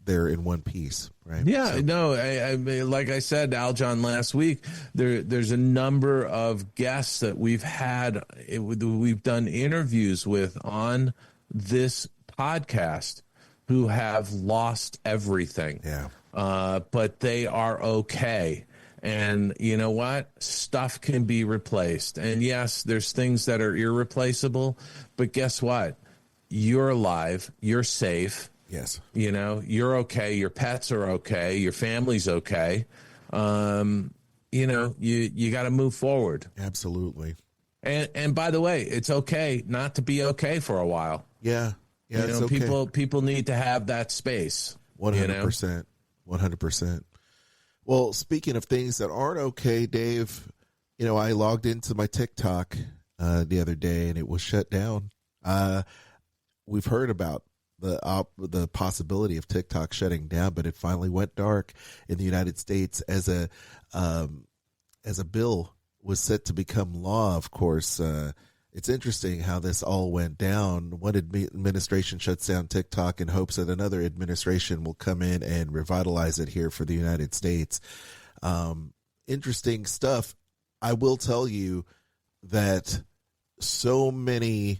they're in one piece, right? Yeah, no, I like I said, Aljon, last week, there's a number of guests that we've had, we've done interviews with on this podcast who have lost everything. Yeah. But they are okay. And you know what? Stuff can be replaced. And yes, there's things that are irreplaceable, but guess what? You're alive. You're safe. Yes. You know, you're okay. Your pets are okay. Your family's okay. You know, you got to move forward. Absolutely. And by the way, it's okay not to be okay for a while. Yeah. Yeah. You know, it's okay. people need to have that space. 100%. 100%. Well, speaking of things that aren't okay, Dave, you know, I logged into my TikTok the other day and it was shut down. We've heard about the possibility of TikTok shutting down, but it finally went dark in the United States as a bill was set to become law. Of course, it's interesting how this all went down. One administration shuts down TikTok in hopes that another administration will come in and revitalize it here for the United States. Interesting stuff. I will tell you that so many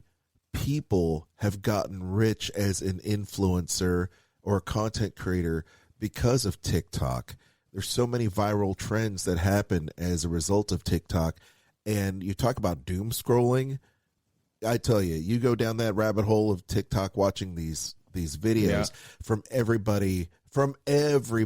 people have gotten rich as an influencer or a content creator because of TikTok. There's so many viral trends that happen as a result of TikTok. And you talk about doom scrolling. I tell you, you go down that rabbit hole of TikTok watching these videos from everybody, every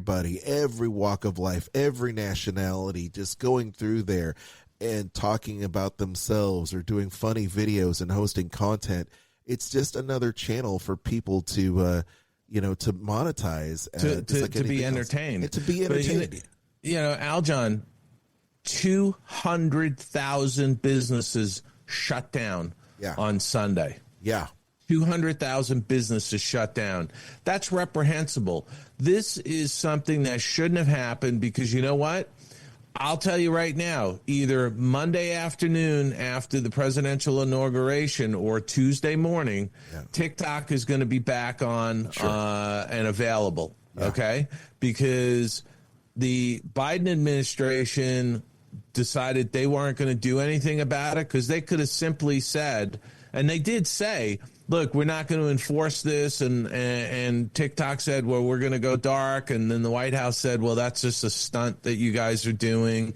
walk of life, every nationality, just going through there and talking about themselves or doing funny videos and hosting content. It's just another channel for people to, to monetize, to be entertained. And to be entertained. But, you know, Aljon, 200,000 businesses shut down on Sunday. Yeah. 200,000 businesses shut down. That's reprehensible. This is something that shouldn't have happened because you know what? I'll tell you right now, either Monday afternoon after the presidential inauguration or Tuesday morning, TikTok is going to be back on and available, okay? Because the Biden administration decided they weren't going to do anything about it because they could have simply said, and they did say, look, we're not going to enforce this. And TikTok said, well, we're going to go dark. And then the White House said, well, that's just a stunt that you guys are doing.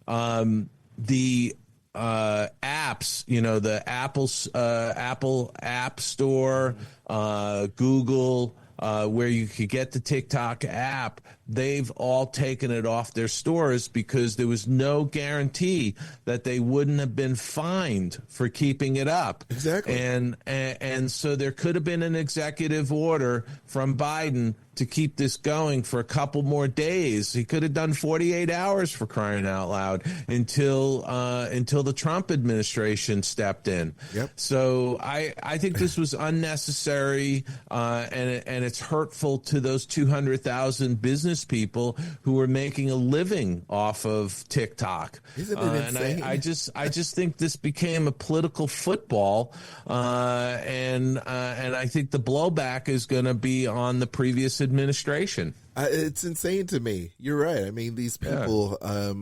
The apps, you know, the Apple App Store, Google, where you could get the TikTok app, they've all taken it off their stores because there was no guarantee that they wouldn't have been fined for keeping it up. Exactly. And so there could have been an executive order from Biden to keep this going for a couple more days. He could have done 48 hours, for crying out loud, until the Trump administration stepped in. Yep. So I think this was unnecessary, and it's hurtful to those 200,000 business people who were making a living off of TikTok. Isn't it insane? And I just think this became a political football, and I think the blowback is going to be on the previous administration. It's insane to me. You're right. I mean, these people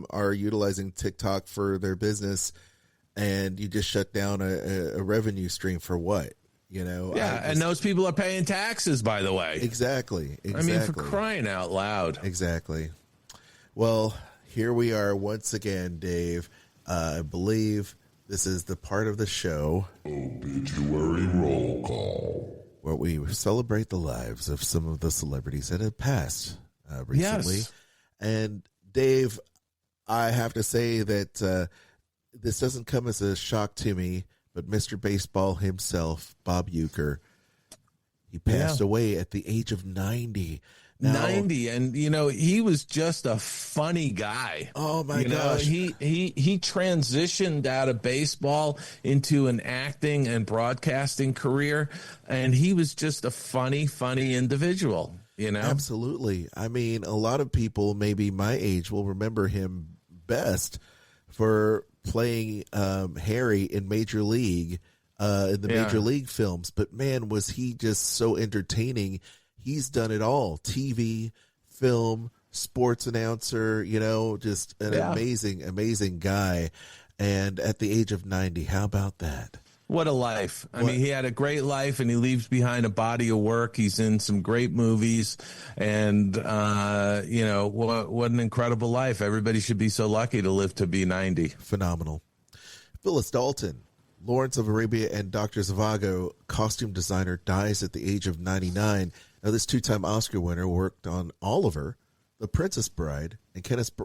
are utilizing TikTok for their business, and you just shut down a revenue stream for what? You know? And those people are paying taxes, by the way. Exactly. I mean, for crying out loud. Exactly. Well, here we are once again, Dave. I believe this is the part of the show, Obituary Roll Call, where we celebrate the lives of some of the celebrities that have passed recently. Yes. And Dave, I have to say that this doesn't come as a shock to me, but Mr. Baseball himself, Bob Uecker, he passed away at the age of 90. Now, 90, and you know, he was just a funny guy. Oh my gosh. He transitioned out of baseball into an acting and broadcasting career, and he was just a funny individual, you know? Absolutely. I mean, a lot of people maybe my age will remember him best for playing Harry in Major League, in the Major League films. But man, was he just so entertaining. He's done it all. TV, film, sports announcer, you know, just an amazing guy. And at the age of 90, how about that? What a life. I mean, he had a great life, and he leaves behind a body of work. He's in some great movies, and, what an incredible life. Everybody should be so lucky to live to be 90. Phenomenal. Phyllis Dalton, Lawrence of Arabia and Dr. Zhivago costume designer, dies at the age of 99. Now, this two-time Oscar winner worked on Oliver, The Princess Bride, and Kenneth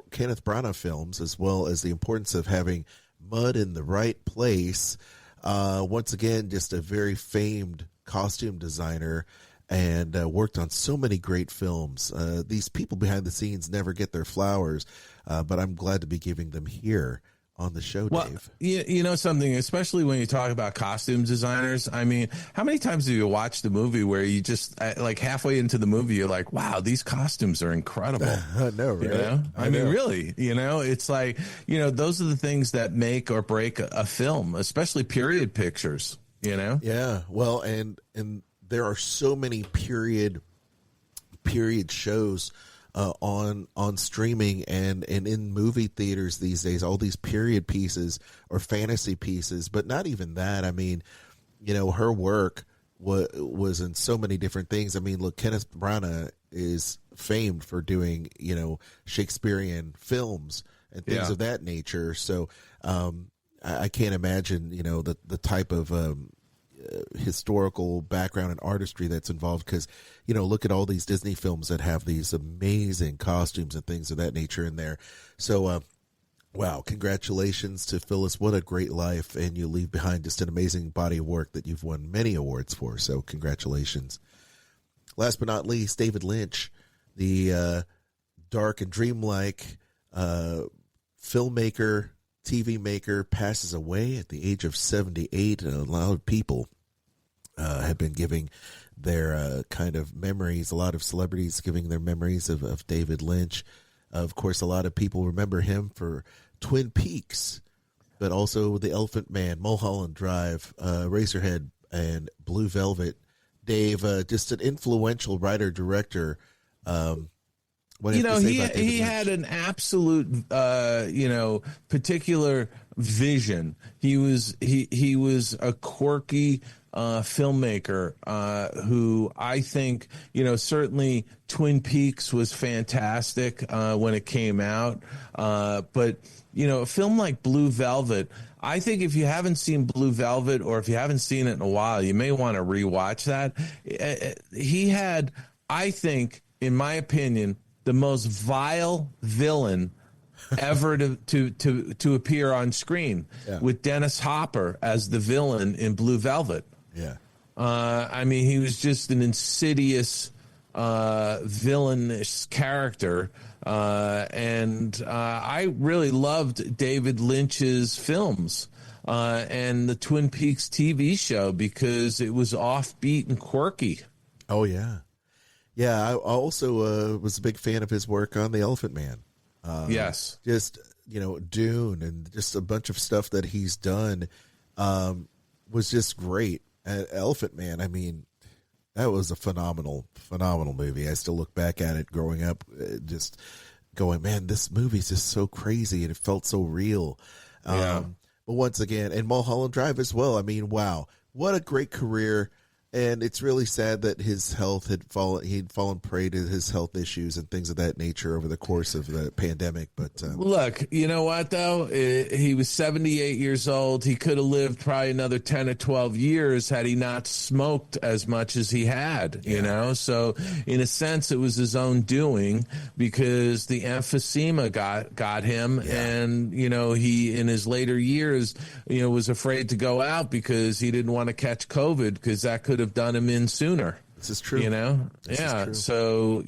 Branagh films, as well as the importance of having mud in the right place. Once again, just a very famed costume designer, and worked on so many great films. These people behind the scenes never get their flowers, but I'm glad to be giving them here on the show, Dave. You know something, especially when you talk about costume designers. I mean, how many times have you watched a movie where you just like halfway into the movie, you're like, wow, these costumes are incredible. I know, right? You know? I mean, really, it's like, those are the things that make or break a film, especially period pictures, Yeah. Well, and there are so many period shows on streaming and in movie theaters these days, all these period pieces or fantasy pieces, but not even that. I mean, her work was in so many different things. I mean, look, Kenneth Branagh is famed for doing, Shakespearean films and things of that nature. So I can't imagine, the type of historical background and artistry that's involved, because look at all these Disney films that have these amazing costumes and things of that nature in there. So wow, congratulations to Phyllis. What a great life, and you leave behind just an amazing body of work that you've won many awards for, so congratulations. Last but not least, David Lynch, the dark and dreamlike filmmaker, TV maker, passes away at the age of 78, and a lot of people have been giving their kind of memories, a lot of celebrities giving their memories of David Lynch. Of course, a lot of people remember him for Twin Peaks, but also The Elephant Man, Mulholland Drive, Razorhead, and Blue Velvet. Dave, just an influential writer-director. He had an absolute, particular vision. He was a quirky filmmaker who I think, certainly Twin Peaks was fantastic when it came out. But, a film like Blue Velvet, I think if you haven't seen Blue Velvet, or if you haven't seen it in a while, you may want to rewatch that. He had, I think, in my opinion, the most vile villain ever to appear on screen, with Dennis Hopper as the villain in Blue Velvet. Yeah. I mean, he was just an insidious, villainous character. And I really loved David Lynch's films and the Twin Peaks TV show, because it was offbeat and quirky. Oh, yeah. Yeah, I also was a big fan of his work on The Elephant Man. Yes. Just, Dune and just a bunch of stuff that he's done was just great. Elephant Man, I mean, that was a phenomenal movie. I still look back at it growing up, just going, man, this movie's just so crazy, and it felt so real. But once again, and Mulholland Drive as well. I mean, wow, what a great career. And it's really sad that his health he'd fallen prey to his health issues and things of that nature over the course of the pandemic. But look, you know what, though? He was 78 years old. He could have lived probably another 10 or 12 years had he not smoked as much as he had, So in a sense, it was his own doing, because the emphysema got him. Yeah. And, he, in his later years, was afraid to go out because he didn't want to catch COVID, because that could have done him in sooner. This is true. This is true. So,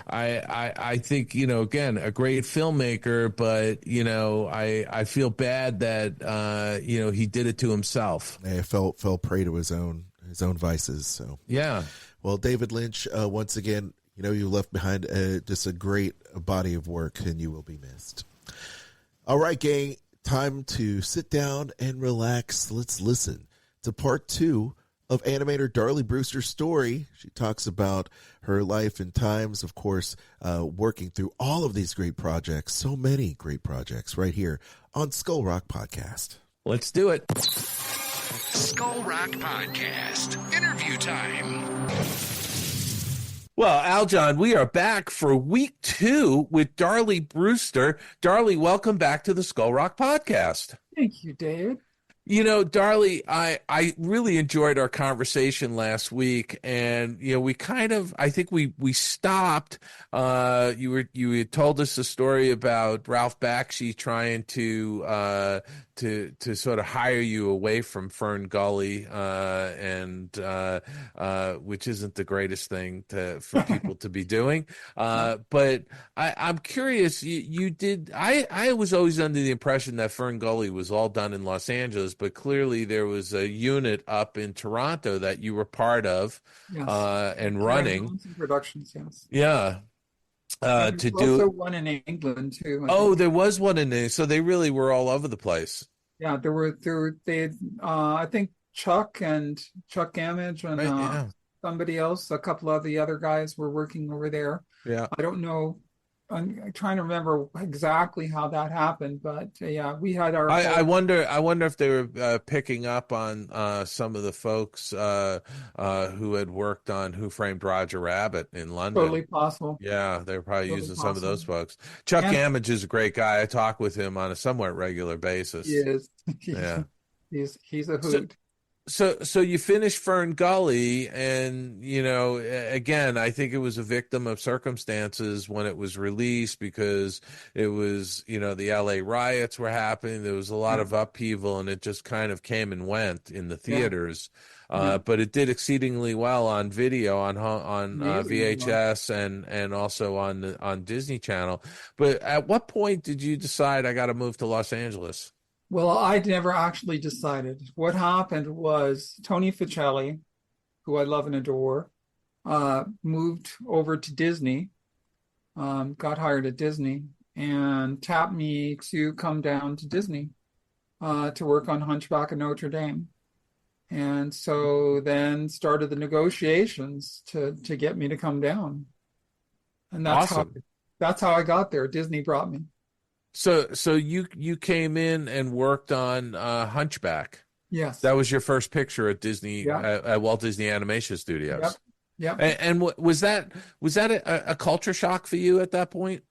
I think, again, a great filmmaker, but, I feel bad that, he did it to himself. Yeah, fell prey to his own vices. So, yeah. Well, David Lynch, once again, you left behind just a great body of work, and you will be missed. All right, gang, time to sit down and relax. Let's listen to part 2 of animator Darlie Brewster's story. She talks about her life and times, of course, working through all of these great projects, so many great projects, right here on Skull Rock Podcast. Let's do it. Skull Rock Podcast. Interview time. Well, Aljon, we are back for week 2 with Darlie Brewster. Darlie, welcome back to the Skull Rock Podcast. Thank you, David. You know, Darlie, I really enjoyed our conversation last week, and we kind of, I think we stopped. You had told us a story about Ralph Bakshi trying to sort of hire you away from Fern Gully, and which isn't the greatest thing for people to be doing. But I'm curious. You did. I was always under the impression that Fern Gully was all done in Los Angeles, but clearly there was a unit up in Toronto that you were part of, Yes. And running. Productions, yes. Yeah. To do also one in England too. There was one in there, so they really were all over the place. Yeah, I think Chuck Gamage and somebody else, a couple of the other guys were working over there. Yeah. I don't know. I'm trying to remember exactly how that happened, but yeah, we had our. I wonder if they were picking up on some of the folks who had worked on Who Framed Roger Rabbit in London. Totally possible. Yeah, they were probably Totally using possible. some of those folks. Chuck Gamage is a great guy. I talk with him on a somewhat regular basis. He is. Yeah, he's a hoot. So you finished Fern Gully, and again, I think it was a victim of circumstances when it was released, because it was the LA riots were happening. There was a lot of upheaval, and it just kind of came and went in the theaters. But it did exceedingly well on video, on VHS, and also on Disney Channel. But at what point did you decide I got to move to Los Angeles? Well, I never actually decided. What happened was Tony Ficelli, who I love and adore, moved over to Disney, got hired at Disney, and tapped me to come down to Disney to work on Hunchback of Notre Dame. And so then started the negotiations to get me to come down. And that's awesome. That's how I got there. Disney brought me. So you came in and worked on Hunchback. Yes. That was your first picture at Disney, at Walt Disney Animation Studios. Yep. And was that a culture shock for you at that point?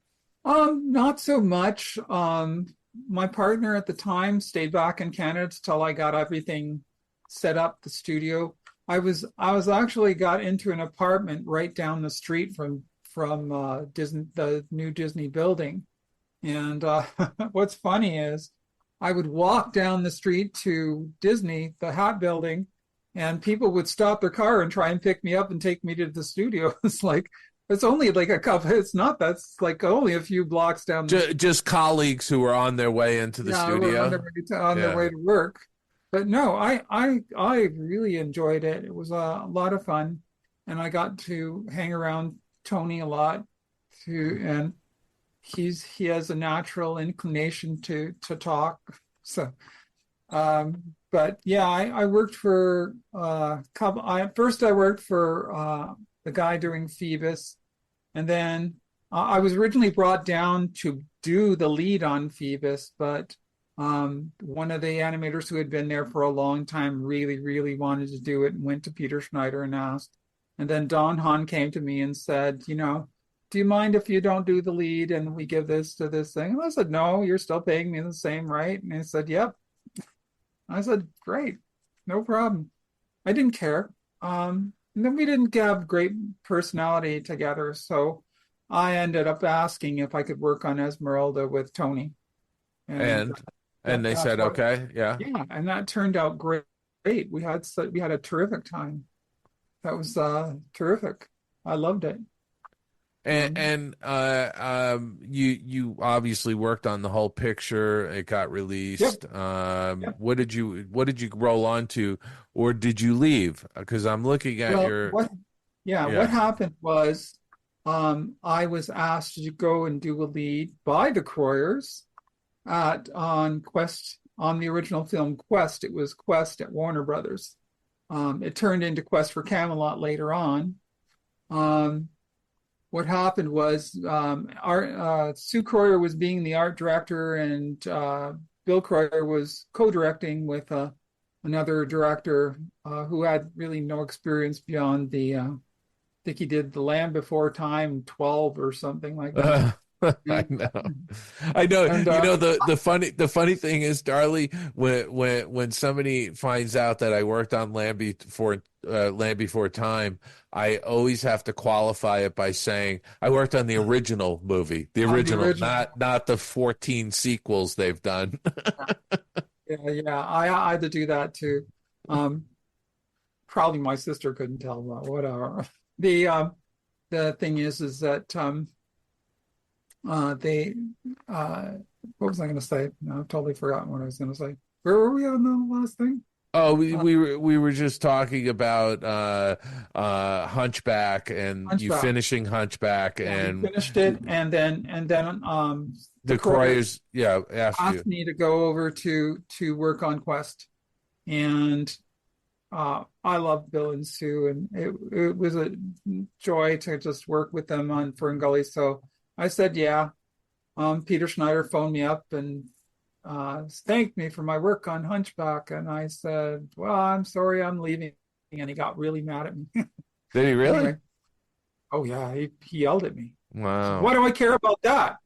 Not so much. My partner at the time stayed back in Canada till I got everything set up, the studio. I was actually got into an apartment right down the street from Disney, the new Disney building. And what's funny is I would walk down the street to Disney, the Hat Building, and people would stop their car and try and pick me up and take me to the studio. It's like, it's only like that's like only a few blocks down. Just colleagues who were on their way into the studio. On their way to work. But no, I really enjoyed it. It was a lot of fun. And I got to hang around Tony a lot too, and he has a natural inclination to talk. So, but yeah, I worked for first I worked for the guy doing Phoebus, and then I was originally brought down to do the lead on Phoebus, but one of the animators who had been there for a long time really, really wanted to do it and went to Peter Schneider and asked. And then Don Hahn came to me and said, do you mind if you don't do the lead and we give this to this thing? And I said, no, you're still paying me the same, right? And he said, yep. I said, great, no problem. I didn't care. And then we didn't have great personality together. So I ended up asking if I could work on Esmeralda with Tony. And they said, okay, yeah. Yeah, and that turned out great. We had a terrific time. That was terrific. I loved it. And you obviously worked on the whole picture. It got released. Yep. What did you roll on to, or did you leave? Because I'm looking at what happened was I was asked to go and do a lead by the Croyers on Quest, on the original film Quest. It was Quest at Warner Brothers. It turned into Quest for Camelot later on. What happened was Sue Croyer was being the art director, and Bill Croyer was co-directing with another director who had really no experience beyond I think he did The Land Before Time 12 or something like that. I know. And The funny thing is, Darlie, when somebody finds out that I worked on Land Before Time, I always have to qualify it by saying I worked on the original movie, the original. Not the 14 sequels they've done. Yeah, I had to do that too. Probably my sister couldn't tell, but whatever. The thing is that they what was I going to say? No, I've totally forgotten what I was going to say. Where were we on the last thing? Oh, we were just talking about Hunchback and you finishing Hunchback, and we finished it, and then the Croyers asked me to go over to work on Quest, and I love Bill and Sue, and it was a joy to just work with them on Fern Gully. So I said, yeah. Peter Schneider phoned me up and thanked me for my work on Hunchback, and I said, well, I'm sorry, I'm leaving. And he got really mad at me. Did he really? Anyway, oh yeah, he yelled at me. Wow. So, what do I care about that?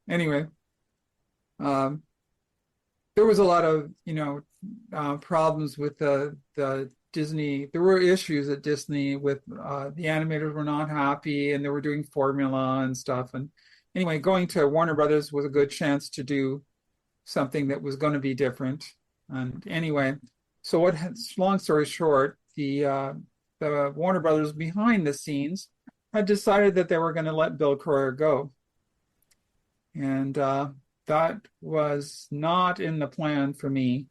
Anyway, there was a lot of problems with the Disney. There were issues at Disney with the animators were not happy, and they were doing formula and stuff. And anyway, going to Warner Brothers was a good chance to do something that was going to be different. And anyway, so long story short, the Warner Brothers behind the scenes had decided that they were going to let Bill Croyer go. And that was not in the plan for me.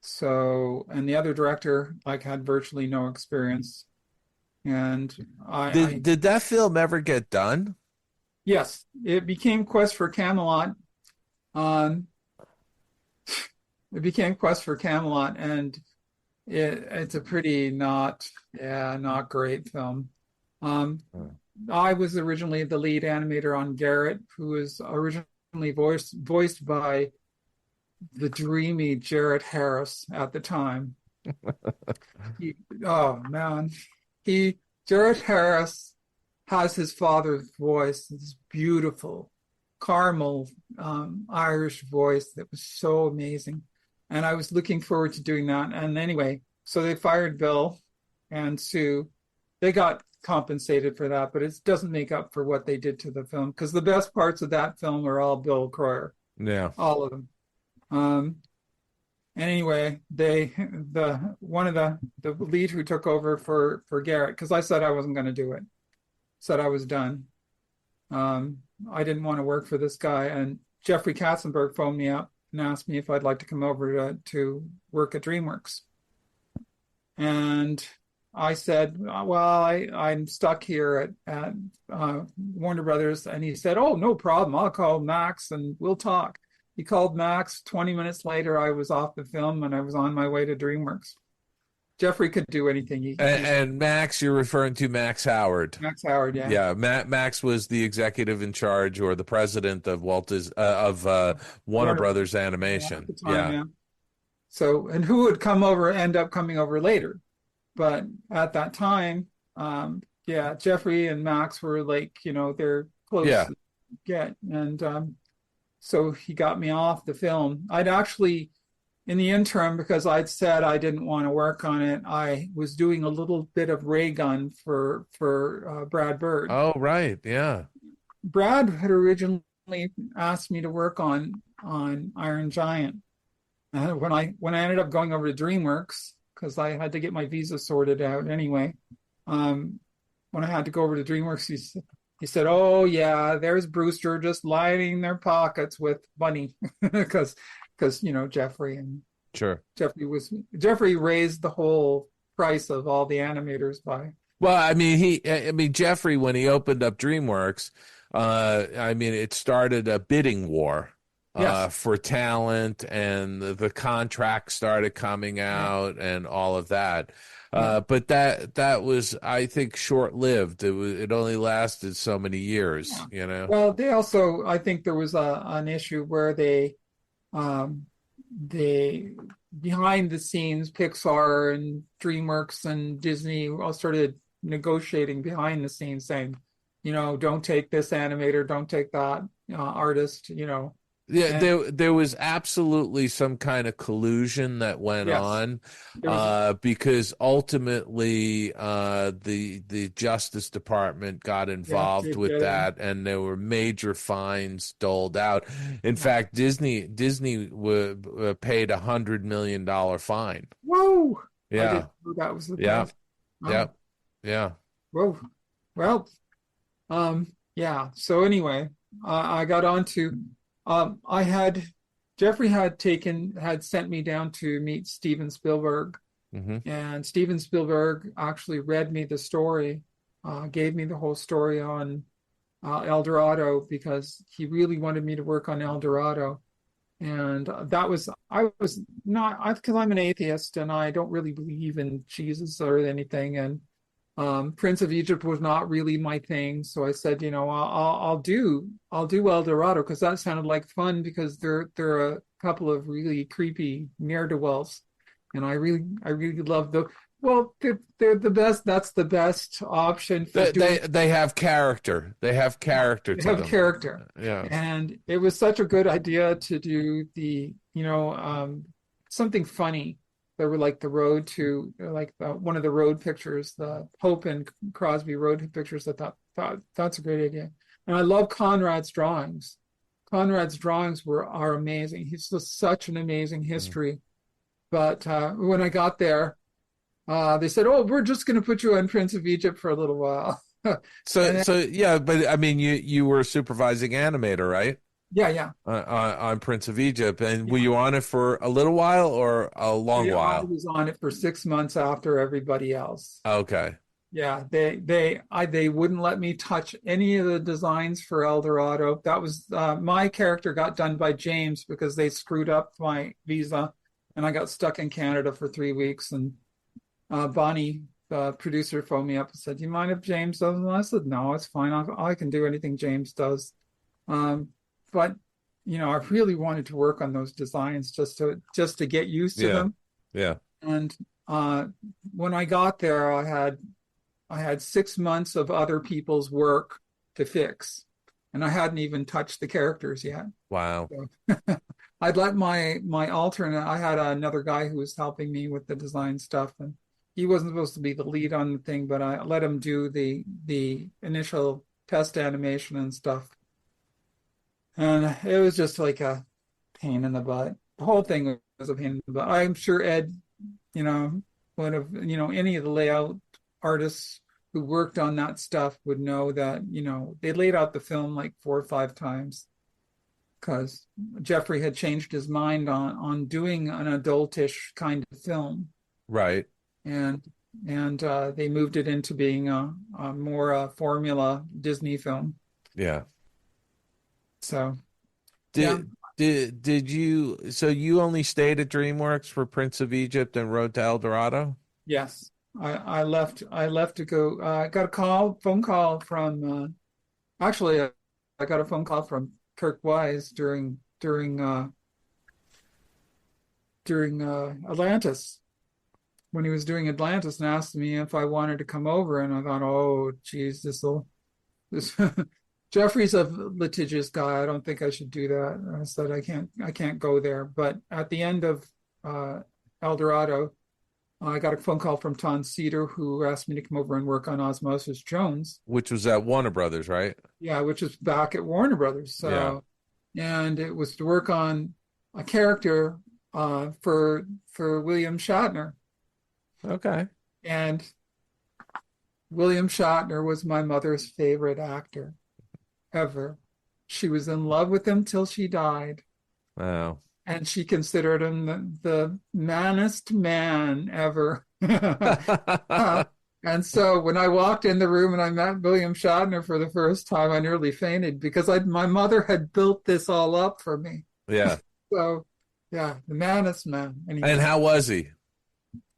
So, and the other director had virtually no experience. And did that film ever get done? Yes, it became Quest for Camelot. It became Quest for Camelot, and it's a pretty not great film. I was originally the lead animator on Garrett, who was originally voiced by the dreamy Jarrett Harris at the time. Jarrett Harris has his father's voice, this beautiful caramel Irish voice that was so amazing. And I was looking forward to doing that. And anyway, so they fired Bill and Sue. They got compensated for that, but it doesn't make up for what they did to the film, because the best parts of that film are all Bill Croyer. Yeah. All of them. And anyway, one of the lead who took over for Garrett, because I said I wasn't going to do it, said I was done. I didn't want to work for this guy, and Jeffrey Katzenberg phoned me up and asked me if I'd like to come over to work at Dreamworks. And I said, well, I'm stuck here at Warner Brothers. And he said, oh, no problem. I'll call Max and we'll talk. He called Max. 20 minutes later, I was off the film and I was on my way to Dreamworks. Jeffrey could do anything. And Max, you're referring to Max Howard. Max Howard, yeah. Yeah, Max was the executive in charge or the president of Warner Brothers Animation. At the time, yeah. So, and who would end up coming over later. But at that time, Jeffrey and Max were they're close to get. And so he got me off the film. I'd actually, in the interim, because I'd said I didn't want to work on it, I was doing a little bit of ray gun for Brad Bird. Oh, right, yeah. Brad had originally asked me to work on Iron Giant. When I ended up going over to Dreamworks, because I had to get my visa sorted out anyway. When I had to go over to Dreamworks, he said, "Oh yeah, there's Brewster just lining their pockets with money," because Jeffrey and sure Jeffrey raised the whole price of all the animators by. Well, I mean Jeffrey, when he opened up Dreamworks, it started a bidding war. Yes. For talent, and the contract started coming out and all of that. But that was, I think, short-lived. It only lasted so many years, Well, they also, I think there was an issue where they the behind the scenes, Pixar and Dreamworks and Disney all started negotiating behind the scenes, saying, don't take this animator, don't take that artist, Yeah, And there was absolutely some kind of collusion that went yes, on, there was because ultimately the Justice Department got involved it with did. that, and there were major fines doled out. In fact, Disney paid $100 million fine. Whoa! I Yeah, didn't know that was the yeah, price. yeah, Oh, yeah. whoa. Well, yeah. So anyway, I got on to Jeffrey had sent me down to meet Steven Spielberg, Hmm. and Steven Spielberg actually read me the story, gave me the whole story on El Dorado, because he really wanted me to work on El Dorado. And I was not, because I'm an atheist and I don't really believe in Jesus or anything. And Prince of Egypt was not really my thing. So I said, I'll do El Dorado, because that sounded like fun, because they're a couple of really creepy ne'er-do-wells. And I really love the, well, they're the best. That's the best option for doing. They have character. They have character They to have them. character. Yeah. And it was such a good idea to do something funny. There were like the road to, like one of the road pictures, the Pope and Crosby road pictures. I thought that's a great idea. And I love Conrad's drawings. Conrad's drawings are amazing. He's just such an amazing history. But when I got there, they said, "Oh, we're just going to put you on Prince of Egypt for a little while." So yeah, but I mean, you were a supervising animator, right? Yeah. On Prince of Egypt, and were you on it for a little while or a long I while? was on it for 6 months after everybody else. Okay. Yeah, they wouldn't let me touch any of the designs for El Dorado. That was my character got done by James, because they screwed up my visa, and I got stuck in Canada for 3 weeks. And Bonnie, the producer, phoned me up and said, "Do you mind if James does it?" And I said, "No, it's fine. I can do anything James does." But I really wanted to work on those designs just to get used to them. Yeah. And when I got there, I had 6 months of other people's work to fix, and I hadn't even touched the characters yet. Wow. So I'd let my alternate. I had another guy who was helping me with the design stuff, and he wasn't supposed to be the lead on the thing, but I let him do the initial test animation and stuff. And it was just like a pain in the butt. The whole thing was a pain in the butt. I'm sure Ed, would have, any of the layout artists who worked on that stuff would know that, they laid out the film like 4 or 5 times, because Jeffrey had changed his mind on doing an adultish kind of film. Right. And they moved it into being a more formula Disney film. Yeah. So did you, so you only stayed at Dreamworks for Prince of Egypt and Road to El Dorado? Yes, I left to go. I got a phone call from actually I got a phone call from Kirk Wise during Atlantis, when he was doing Atlantis, and asked me if I wanted to come over. And I thought, oh geez, this Jeffrey's a litigious guy. I don't think I should do that. I said I can't go there. But at the end of El Dorado, I got a phone call from Tom Cedar, who asked me to come over and work on Osmosis Jones, Which was at Warner Brothers, right? Yeah, which is back at Warner Brothers. So, and it was to work on a character for William Shatner. Okay. And William Shatner was my mother's favorite actor ever. She was in love with him till she died. Wow. And she considered him the manest man ever. And so when I walked in the room and I met William Shatner for the first time, I nearly fainted, because my mother had built this all up for me. Yeah. So, yeah, the manest man. And how was he?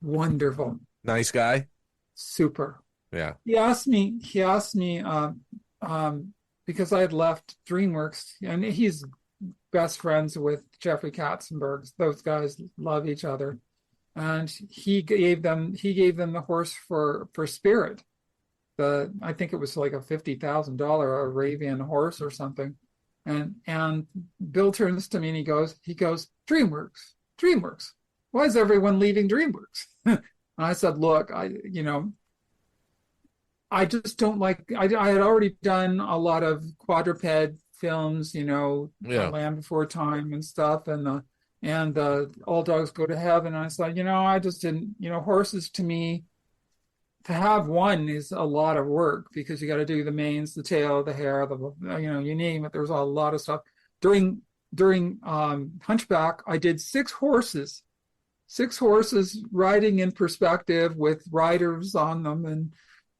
Wonderful. Nice guy? Super. Yeah. He asked me because I had left DreamWorks, and he's best friends with Jeffrey Katzenberg. Those guys love each other. And he gave them the horse for Spirit. I think it was like a $50,000 Arabian horse or something. And Bill turns to me and he goes, Dreamworks. Why is everyone leaving Dreamworks? And I said, look, I just don't like, I had already done a lot of quadruped films, Land Before Time and stuff, and All Dogs Go to Heaven. And I said, I just didn't, horses to me, to have one is a lot of work because you got to do the manes, the tail, the hair, you name it. There's a lot of stuff. During Hunchback, I did six horses riding in perspective with riders on them, and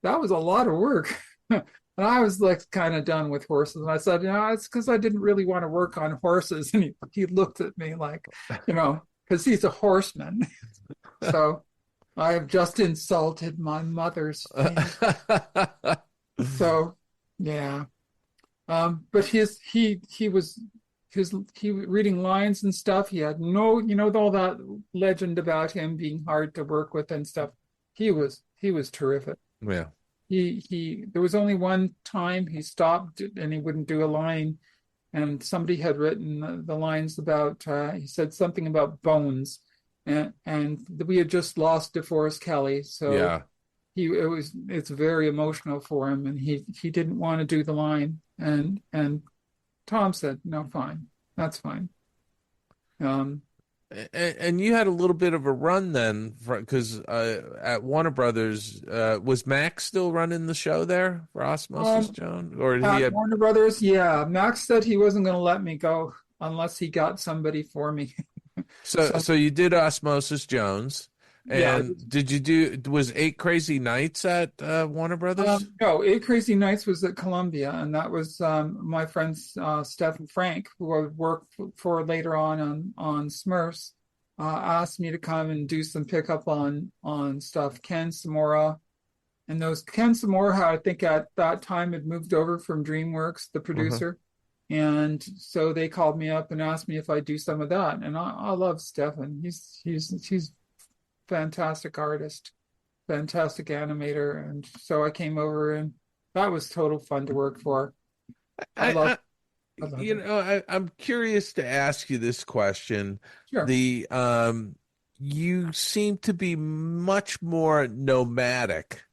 that was a lot of work. And I was like kind of done with horses. And I said, it's because I didn't really want to work on horses. And he looked at me like, because he's a horseman. So I have just insulted my mother's faith. So, yeah. But he was reading lines and stuff. He had no, all that legend about him being hard to work with and stuff. He was terrific. Yeah. There was only one time he stopped and he wouldn't do a line, and somebody had written the lines about, he said something about bones, and we had just lost DeForest Kelley, so yeah. It's very emotional for him, and he didn't want to do the line, and Tom said, no, fine, that's fine. And you had a little bit of a run then, because at Warner Brothers, was Max still running the show there for Osmosis Jones? Or at Warner Brothers, yeah. Max said he wasn't going to let me go unless he got somebody for me. So you did Osmosis Jones, and did was 8 Crazy Nights at Warner Brothers? No, 8 Crazy Nights was at Columbia, and that was my friends Steph and Frank, who I worked for later on Smurfs, asked me to come and do some pickup on stuff. Ken Samora, and Ken Samora, I think at that time had moved over from Dreamworks, the producer. And so they called me up and asked me if I'd do some of that. And I love Stefan. He's fantastic artist, fantastic animator, and so I came over, and that was total fun to work for. I'm curious to ask you this question. Sure. You seem to be much more nomadic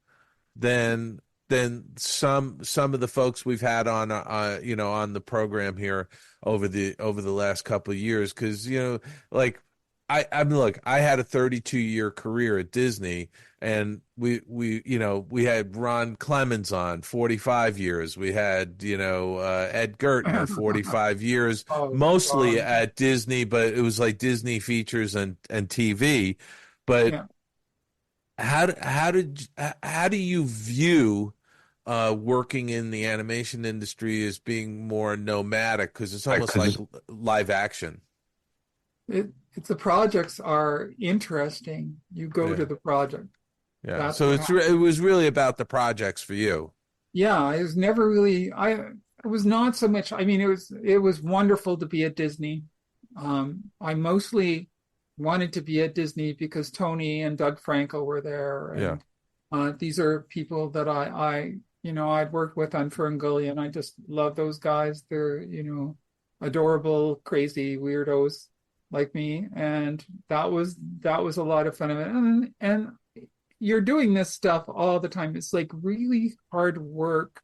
than some of the folks we've had on on the program here over the last couple of years, because like I had a 32-year career at Disney, and we had Ron Clemens on 45 years. We had Ed Gertner 45 years, mostly at Disney, but it was like Disney features and TV. But how do you view working in the animation industry as being more nomadic, because it's almost like live action? If the projects are interesting, you go to the project. Yeah. That's so it was really about the projects for you. Yeah, it was never really. It was not so much. I mean, it was wonderful to be at Disney. I mostly wanted to be at Disney because Tony and Doug Frankel were there. And, these are people that I'd worked with on Ferngully, and I just love those guys. They're adorable, crazy weirdos like me, and that was a lot of fun of it. And you're doing this stuff all the time. It's like really hard work,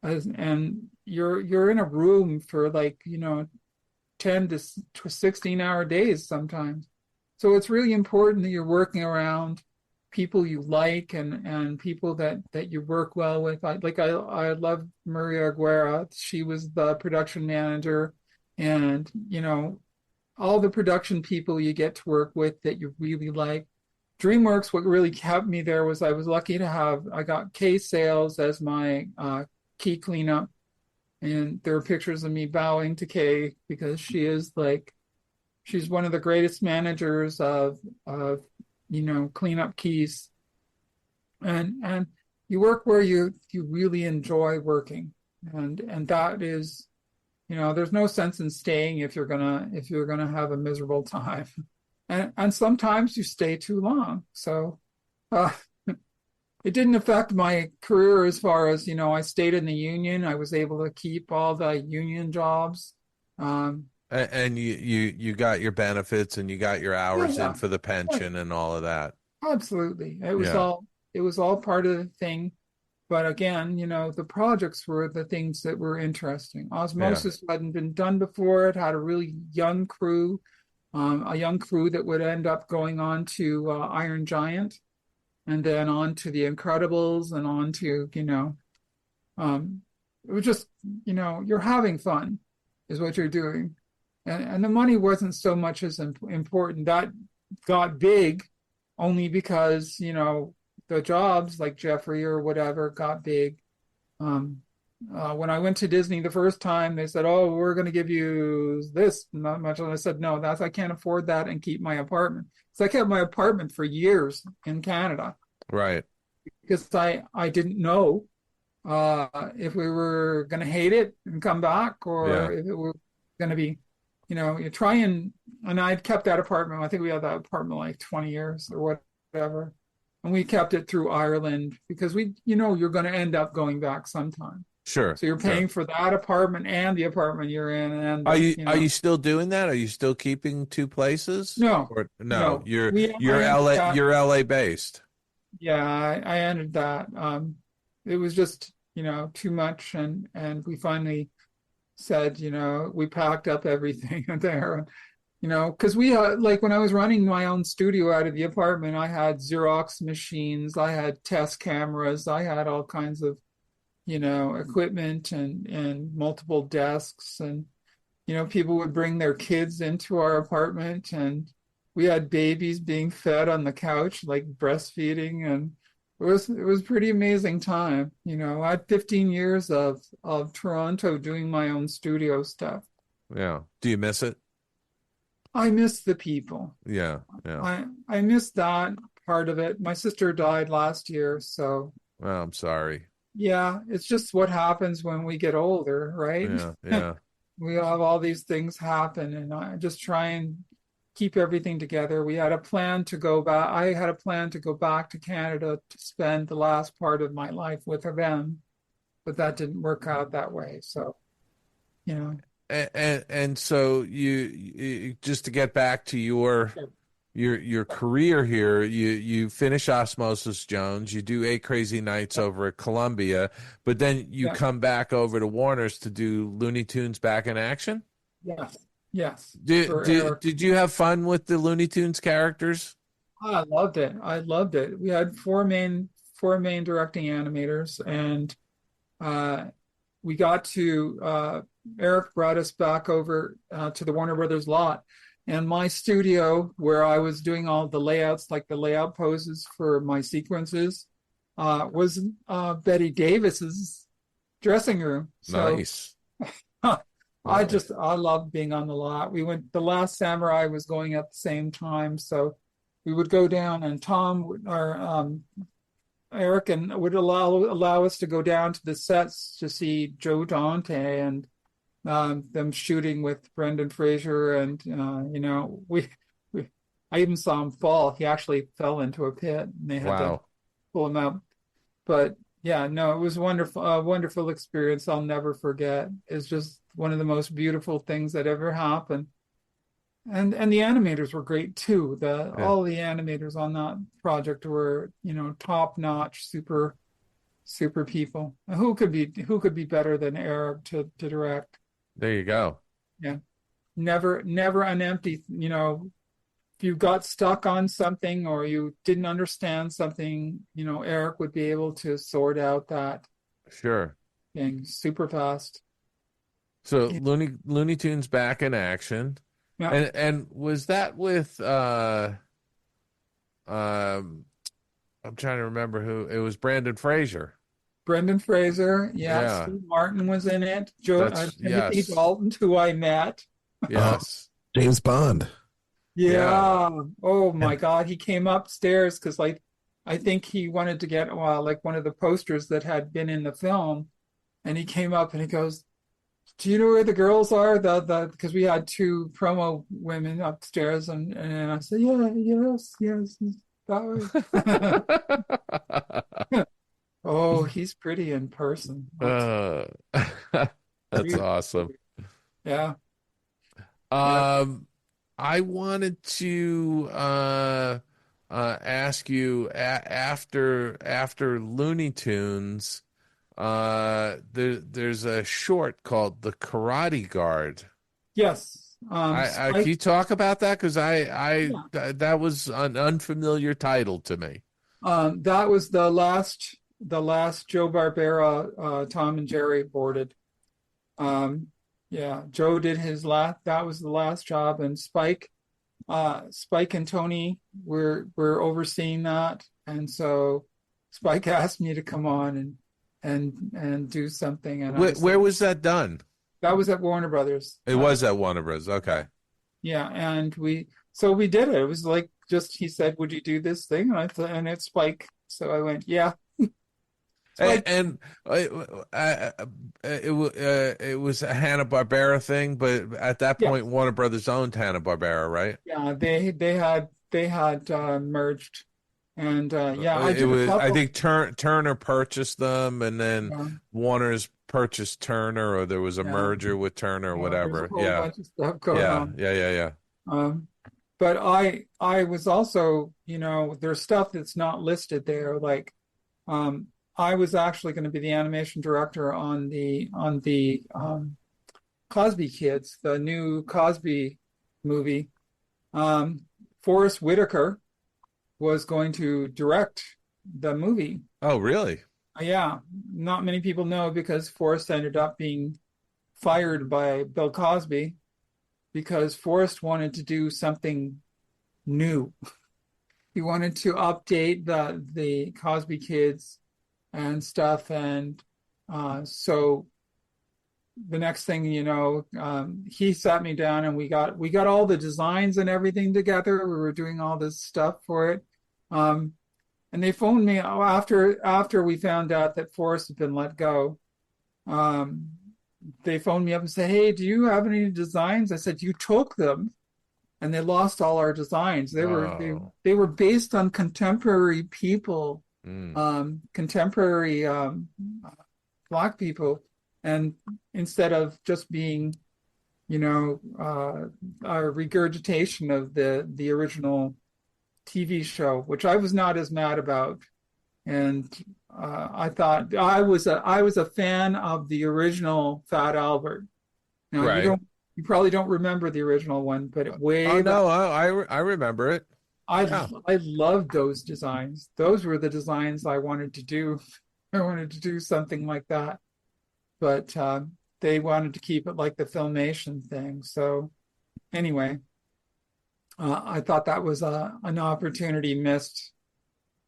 and you're in a room for 10 to 16-hour days sometimes. So it's really important that you're working around people you like and people that you work well with. I love Maria Aguera. She was the production manager, and all the production people you get to work with that you really like. Dreamworks, what really kept me there was I was lucky to I got Kay Sales as my key cleanup. And there are pictures of me bowing to Kay because she's one of the greatest managers of cleanup keys. And you work where you really enjoy working. And that is there's no sense in staying if you're gonna have a miserable time. And sometimes you stay too long. So it didn't affect my career as far as, I stayed in the union. I was able to keep all the union jobs. And you got your benefits and you got your hours Yeah. in for the pension and all of that. Absolutely. It was all part of the thing. But again, the projects were the things that were interesting. Osmosis hadn't been done before. It had a really young crew, that would end up going on to Iron Giant, and then on to The Incredibles, and on to, it was just, you're having fun is what you're doing. And the money wasn't so much as important. That got big only because, the jobs like Jeffrey or whatever got big. When I went to Disney the first time, they said, "Oh, we're going to give you this not much," and I said, "No, I can't afford that and keep my apartment." So I kept my apartment for years in Canada, right? Because I didn't know if we were going to hate it and come back, or if it was going to be, you try and I'd kept that apartment. I think we had that apartment like 20 years or whatever. And we kept it through Ireland because you're going to end up going back sometime. Sure. So you're paying for that apartment and the apartment you're in. And are you still doing that? Are you still keeping two places? No. Or, no. You're LA. You're LA based. Yeah, I ended that. It was just too much, and we finally said we packed up everything there. Because we like when I was running my own studio out of the apartment, I had Xerox machines, I had test cameras, I had all kinds of, equipment and multiple desks, and, people would bring their kids into our apartment, and we had babies being fed on the couch, like breastfeeding, and it was pretty amazing time. I had 15 years of Toronto doing my own studio stuff. Yeah. Do you miss it? I miss the people. Yeah. I miss that part of it. My sister died last year, so. Well, I'm sorry. Yeah, it's just what happens when we get older, right? Yeah. We have all these things happen, and I just try and keep everything together. We had a plan to go back. I had a plan to go back to Canada to spend the last part of my life with them, but that didn't work out that way. So, And so you just to get back to your career here, you finish Osmosis Jones, you do 8 Crazy Nights over at Columbia, but then you come back over to Warner's to do Looney Tunes Back in Action? Yes. Did you have fun with the Looney Tunes characters? I loved it. We had four main directing animators, and we got to Eric brought us back over to the Warner Brothers lot, and my studio where I was doing all the layouts, like the layout poses for my sequences, was Betty Davis's dressing room. So, nice. I loved being on the lot. We went, The Last Samurai was going at the same time, so we would go down, and Eric would allow us to go down to the sets to see Joe Dante and them shooting with Brendan Fraser, and I even saw him fall. He actually fell into a pit, and they had to pull him out. But yeah, no, it was a wonderful experience. I'll never forget. It's just one of the most beautiful things that ever happened. And the animators were great too. All the animators on that project were, top notch, super people. Who could be better than Eric to direct? There you go. Yeah. Never an empty, if you got stuck on something or you didn't understand something, Eric would be able to sort out that thing super fast. So Looney Tunes Back in Action. Yeah. And was that with I'm trying to remember who it was. Brendan Fraser. Yeah. Steve Martin was in it. Timothy Dalton, who I met. Yes. James Bond. Yeah. Oh my God, he came upstairs because I think he wanted to get one of the posters that had been in the film, and he came up and he goes, Do you know where the girls are? The because we had two promo women upstairs, and I said, yeah, yes, that way. Oh, he's pretty in person. That's awesome. Yeah. I wanted to ask you after Looney Tunes. There's a short called The Karate Guard. Yes. Can you talk about that? Because that was an unfamiliar title to me. That was the last Joe Barbera, Tom and Jerry boarded. Yeah, Joe did his last. That was the last job, and Spike and Tony were overseeing that, and so Spike asked me to come on and do something. And where was that done? That was at Warner Brothers. It was at Warner Brothers. Okay. Yeah, and we did it. It was like just he said, "Would you do this thing?" And I thought, and it's Spike, so I went, "Yeah." And it was a Hanna-Barbera thing, but at that point, Warner Brothers owned Hanna-Barbera, right? Yeah, they had merged, and I think Turner purchased them, and then Warner's purchased Turner, or there was a merger with Turner, or whatever. Yeah, bunch of stuff going on. Yeah. But I was also, there's stuff that's not listed there, like. I was actually going to be the animation director on the Cosby Kids, the new Cosby movie. Forrest Whitaker was going to direct the movie. Oh, really? Yeah. Not many people know because Forrest ended up being fired by Bill Cosby because Forrest wanted to do something new. He wanted to update the Cosby Kids and stuff, and so the next thing he sat me down and we got all the designs and everything together. We were doing all this stuff for it, and they phoned me after we found out that Forrest had been let go. They phoned me up and said, "Hey, do you have any designs?" I said, "You took them." And they lost all our designs. They were based on contemporary people. Contemporary Black people, and instead of just being, a regurgitation of the original TV show, which I was not as mad about, and I thought I was a fan of the original Fat Albert. Now, right. You probably don't remember the original one, but I remember it. I loved those designs. Those were the designs I wanted to do. I wanted to do something like that. But they wanted to keep it like the Filmation thing. So anyway, I thought that was an opportunity missed.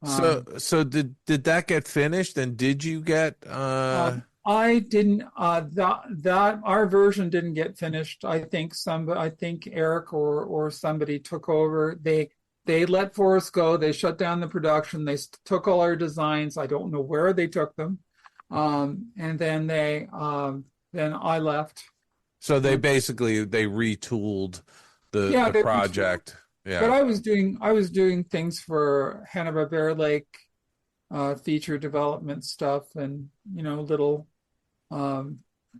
So did that get finished? And did you get I didn't that our version didn't get finished. I think Eric or somebody took over. They let Forrest go. They shut down the production. They took all our designs. I don't know where they took them. And then then I left. So they retooled the project. Yeah. But I was doing things for Hanna-Barbera Lake, feature development stuff, and little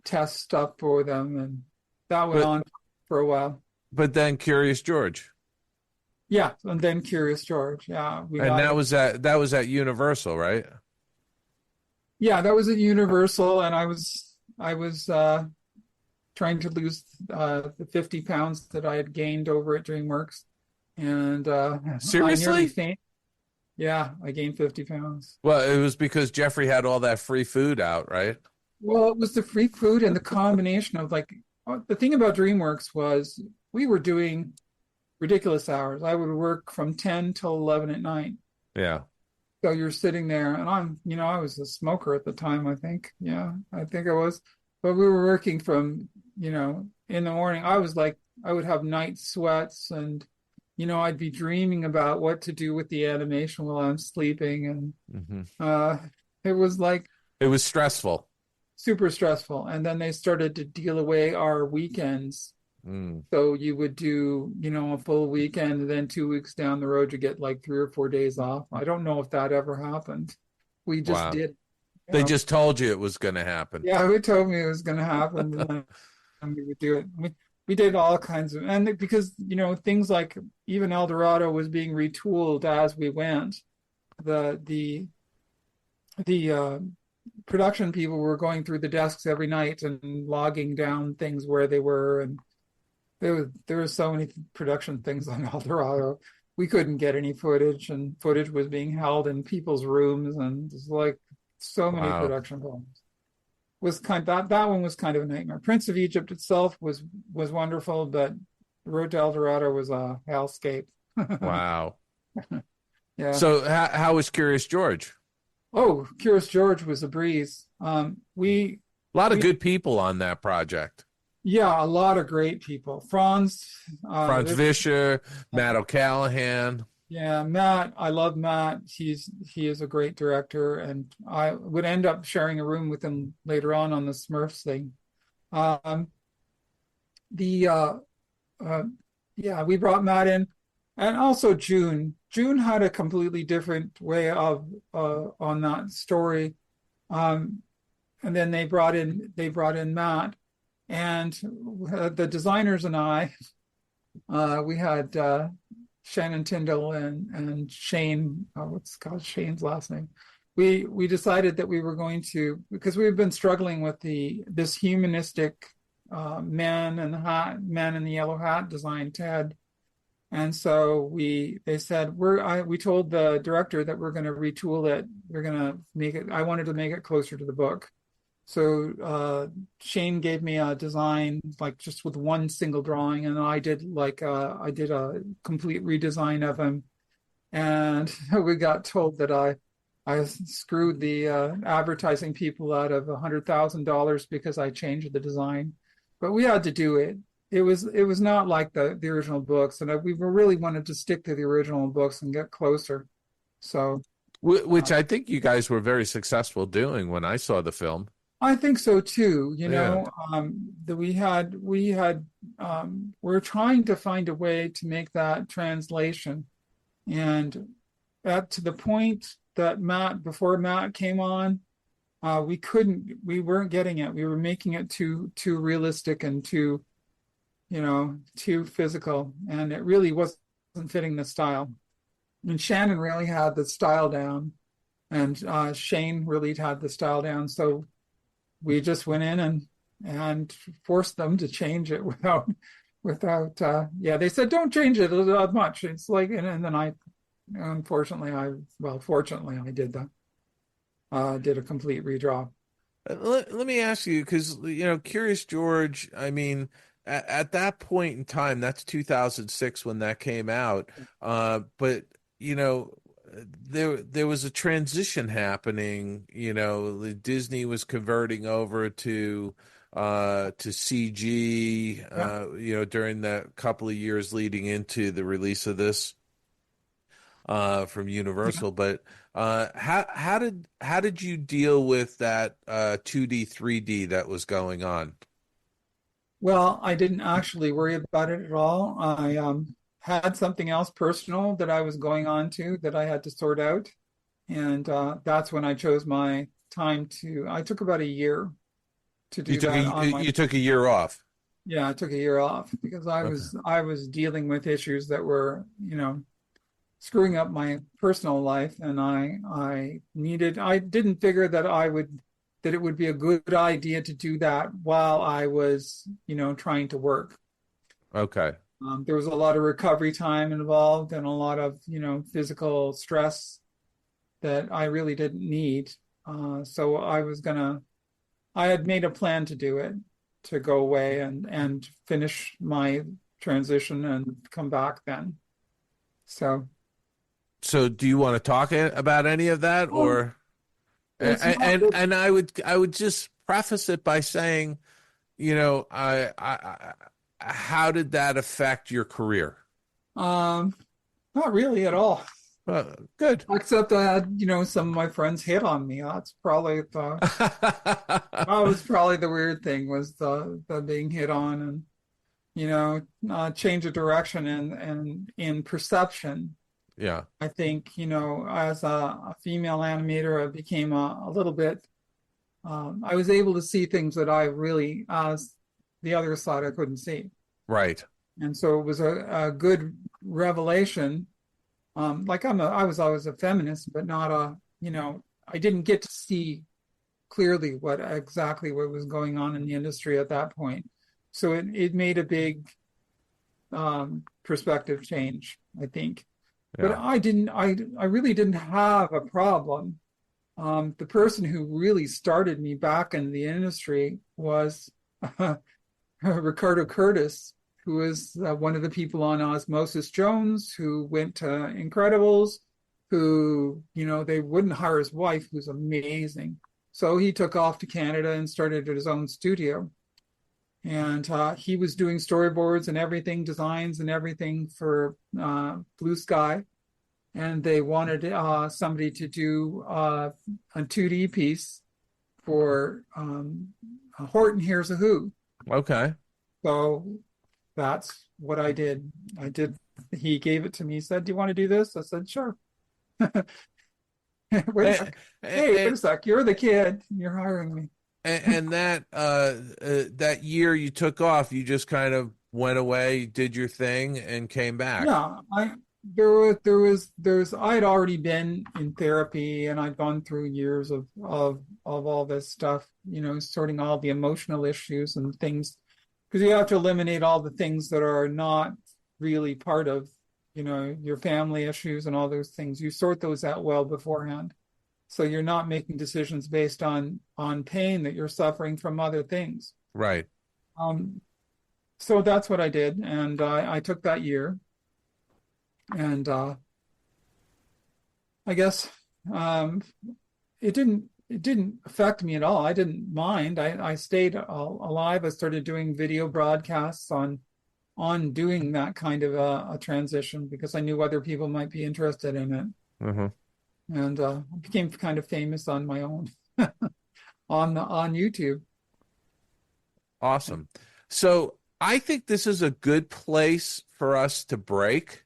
test stuff for them, and that went on for a while. But then Curious George. Yeah, and then Curious George. Yeah, that was at Universal, right? Yeah, that was at Universal, and I was trying to lose the 50 pounds that I had gained over at Dreamworks, and seriously, I gained 50 pounds. Well, it was because Jeffrey had all that free food out, right? Well, it was the free food and the combination of the thing about Dreamworks was we were doing ridiculous hours. I would work from 10 till 11 at night. Yeah. So you're sitting there, and I was a smoker at the time, I think. Yeah, I think I was. But we were working from, in the morning. I would have night sweats, and, I'd be dreaming about what to do with the animation while I'm sleeping. And it was it was stressful. super stressful. And then they started to deal away our weekends. So you would do, a full weekend, and then 2 weeks down the road, you get like 3 or 4 days off. I don't know if that ever happened. We just did. They just told you it was going to happen. Yeah, who told me it was going to happen? And we would do it. We did all kinds of, and because, things like even El Dorado was being retooled as we went. The production people were going through the desks every night and logging down things where they were, and there were so many production things on El Dorado. We couldn't get any footage, and footage was being held in people's rooms, and it's like so many production problems. That one was kind of a nightmare. Prince of Egypt itself was wonderful, but the Road to El Dorado was a hellscape. Wow. Yeah. So how was Curious George? Oh, Curious George was a breeze. A lot of good people on that project. Yeah, a lot of great people. Franz Vischer, Matt O'Callahan. Yeah, Matt. I love Matt. He is a great director, and I would end up sharing a room with him later on the Smurfs thing. We brought Matt in, and also June. June had a completely different way of on that story, and then they brought in Matt, and the designers and I. We had Shannon Tyndall and Shane. What's Shane's last name? We decided that we were going to, because we've been struggling with this humanistic man in the yellow hat design, Ted. And so they said we told the director that we're going to retool it. We're going to make it. I wanted to make it closer to the book. So Shane gave me a design, like just with one single drawing, and I did a complete redesign of him. And we got told that I screwed the advertising people out of $100,000 because I changed the design. But we had to do it. It was not like the original books, and we really wanted to stick to the original books and get closer. So, which I think you guys were very successful doing when I saw the film. I think so too. We're trying to find a way to make that translation, and to the point that before Matt came on, we weren't getting it. We were making it too realistic and too physical, and it really wasn't fitting the style. And Shannon really had the style down, and Shane really had the style down. So we just went in and forced them to change it without. They said don't change it much. It's like, and then fortunately I did that. Did a complete redraw. Let me ask you, because Curious George, I mean, at that point in time, that's 2006 when that came out. But there was a transition happening. Disney was converting over to CG. During the couple of years leading into the release of this from Universal. Yeah. But how did you deal with that 2D 3D that was going on? Well, I didn't actually worry about it at all. I had something else personal that I was going on to that I had to sort out. And that's when I chose my time I took about a year to do that. You took a year off? Yeah, I took a year off because I was dealing with issues that were, screwing up my personal life. And I didn't figure that it would be a good idea to do that while I was, trying to work. Okay. There was a lot of recovery time involved and a lot of, physical stress that I really didn't need. So I had made a plan to do it, to go away and finish my transition and come back then. So do you want to talk about any of that, or? And I would just preface it by saying, how did that affect your career? Not really at all. Good. Except I had, some of my friends hit on me. That's probably that was probably the weird thing, was the being hit on, and change of direction and in perception. Yeah. I think, as a female animator, I became a little bit, I was able to see things that I really, as the other side, I couldn't see. Right. And so it was a good revelation. I was always a feminist, but not I didn't get to see clearly exactly what was going on in the industry at that point. So it made a big perspective change, I think. Yeah. But I really didn't have a problem. The person who really started me back in the industry was Ricardo Curtis, who is one of the people on Osmosis Jones, who went to Incredibles, who, they wouldn't hire his wife, who's amazing. So he took off to Canada and started his own studio. And he was doing storyboards and everything, designs and everything for Blue Sky. And they wanted somebody to do a 2D piece for Horton Hears a Who. Okay. So that's what I did. He gave it to me. He said, "Do you want to do this?" I said, "Sure." Wait a sec. You're the kid. You're hiring me. And that year you took off, you just kind of went away, did your thing, and came back. Yeah, I'd already been in therapy, and I'd gone through years of all this stuff, sorting all the emotional issues and things, because you have to eliminate all the things that are not really part of, your family issues and all those things. You sort those out well beforehand. So you're not making decisions based on pain that you're suffering from other things. Right. So that's what I did. And I took that year. And I guess it didn't affect me at all. I didn't mind. I stayed alive. I started doing video broadcasts on doing that kind of a transition, because I knew other people might be interested in it. Mm-hmm. And I became kind of famous on my own on YouTube. Awesome. So I think this is a good place for us to break.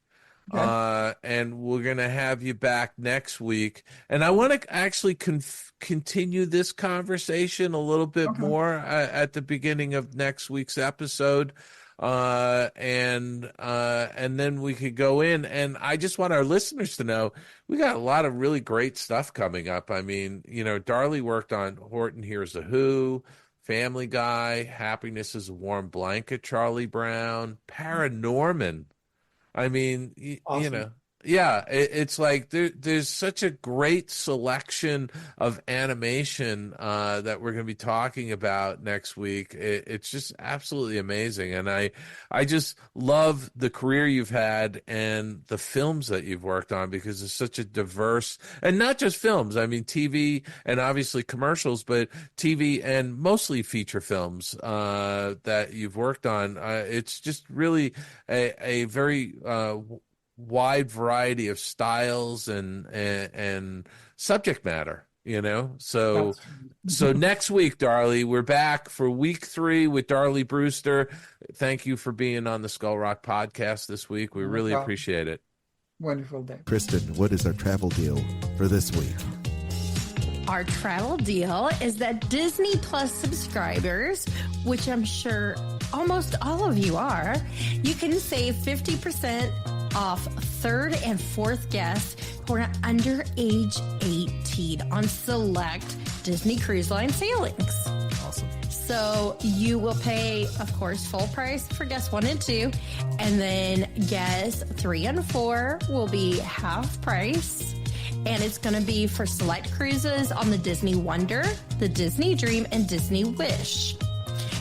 Okay. And we're going to have you back next week. And I want to actually continue this conversation a little bit more at the beginning of next week's episode. And then we could go in, and I just want our listeners to know we got a lot of really great stuff coming up. I mean, Darlie worked on Horton Hears a Who, Family Guy, Happiness is a Warm Blanket, Charlie Brown, Paranorman. I mean, awesome. Yeah, it's like there's such a great selection of animation that we're going to be talking about next week. It's just absolutely amazing. And I just love the career you've had and the films that you've worked on, because it's such a diverse, and not just films. I mean, TV and obviously commercials, but TV and mostly feature films that you've worked on. It's just really a very wide variety of styles and subject matter, so next week, Darlie, we're back for week 3 with Darlie Brewster. Thank you for being on the Skull Rock podcast this week. We really appreciate it. Wonderful day. Kristen, what is our travel deal for this week? Our travel deal is that Disney Plus subscribers, which I'm sure almost all of you are, you can save 50% off 3rd and 4th guests who are under age 18 on select Disney Cruise Line sailings. Awesome. So you will pay, of course, full price for guests 1 and 2, and then guests 3 and 4 will be half price. And it's going to be for select cruises on the Disney Wonder, the Disney Dream, and Disney Wish.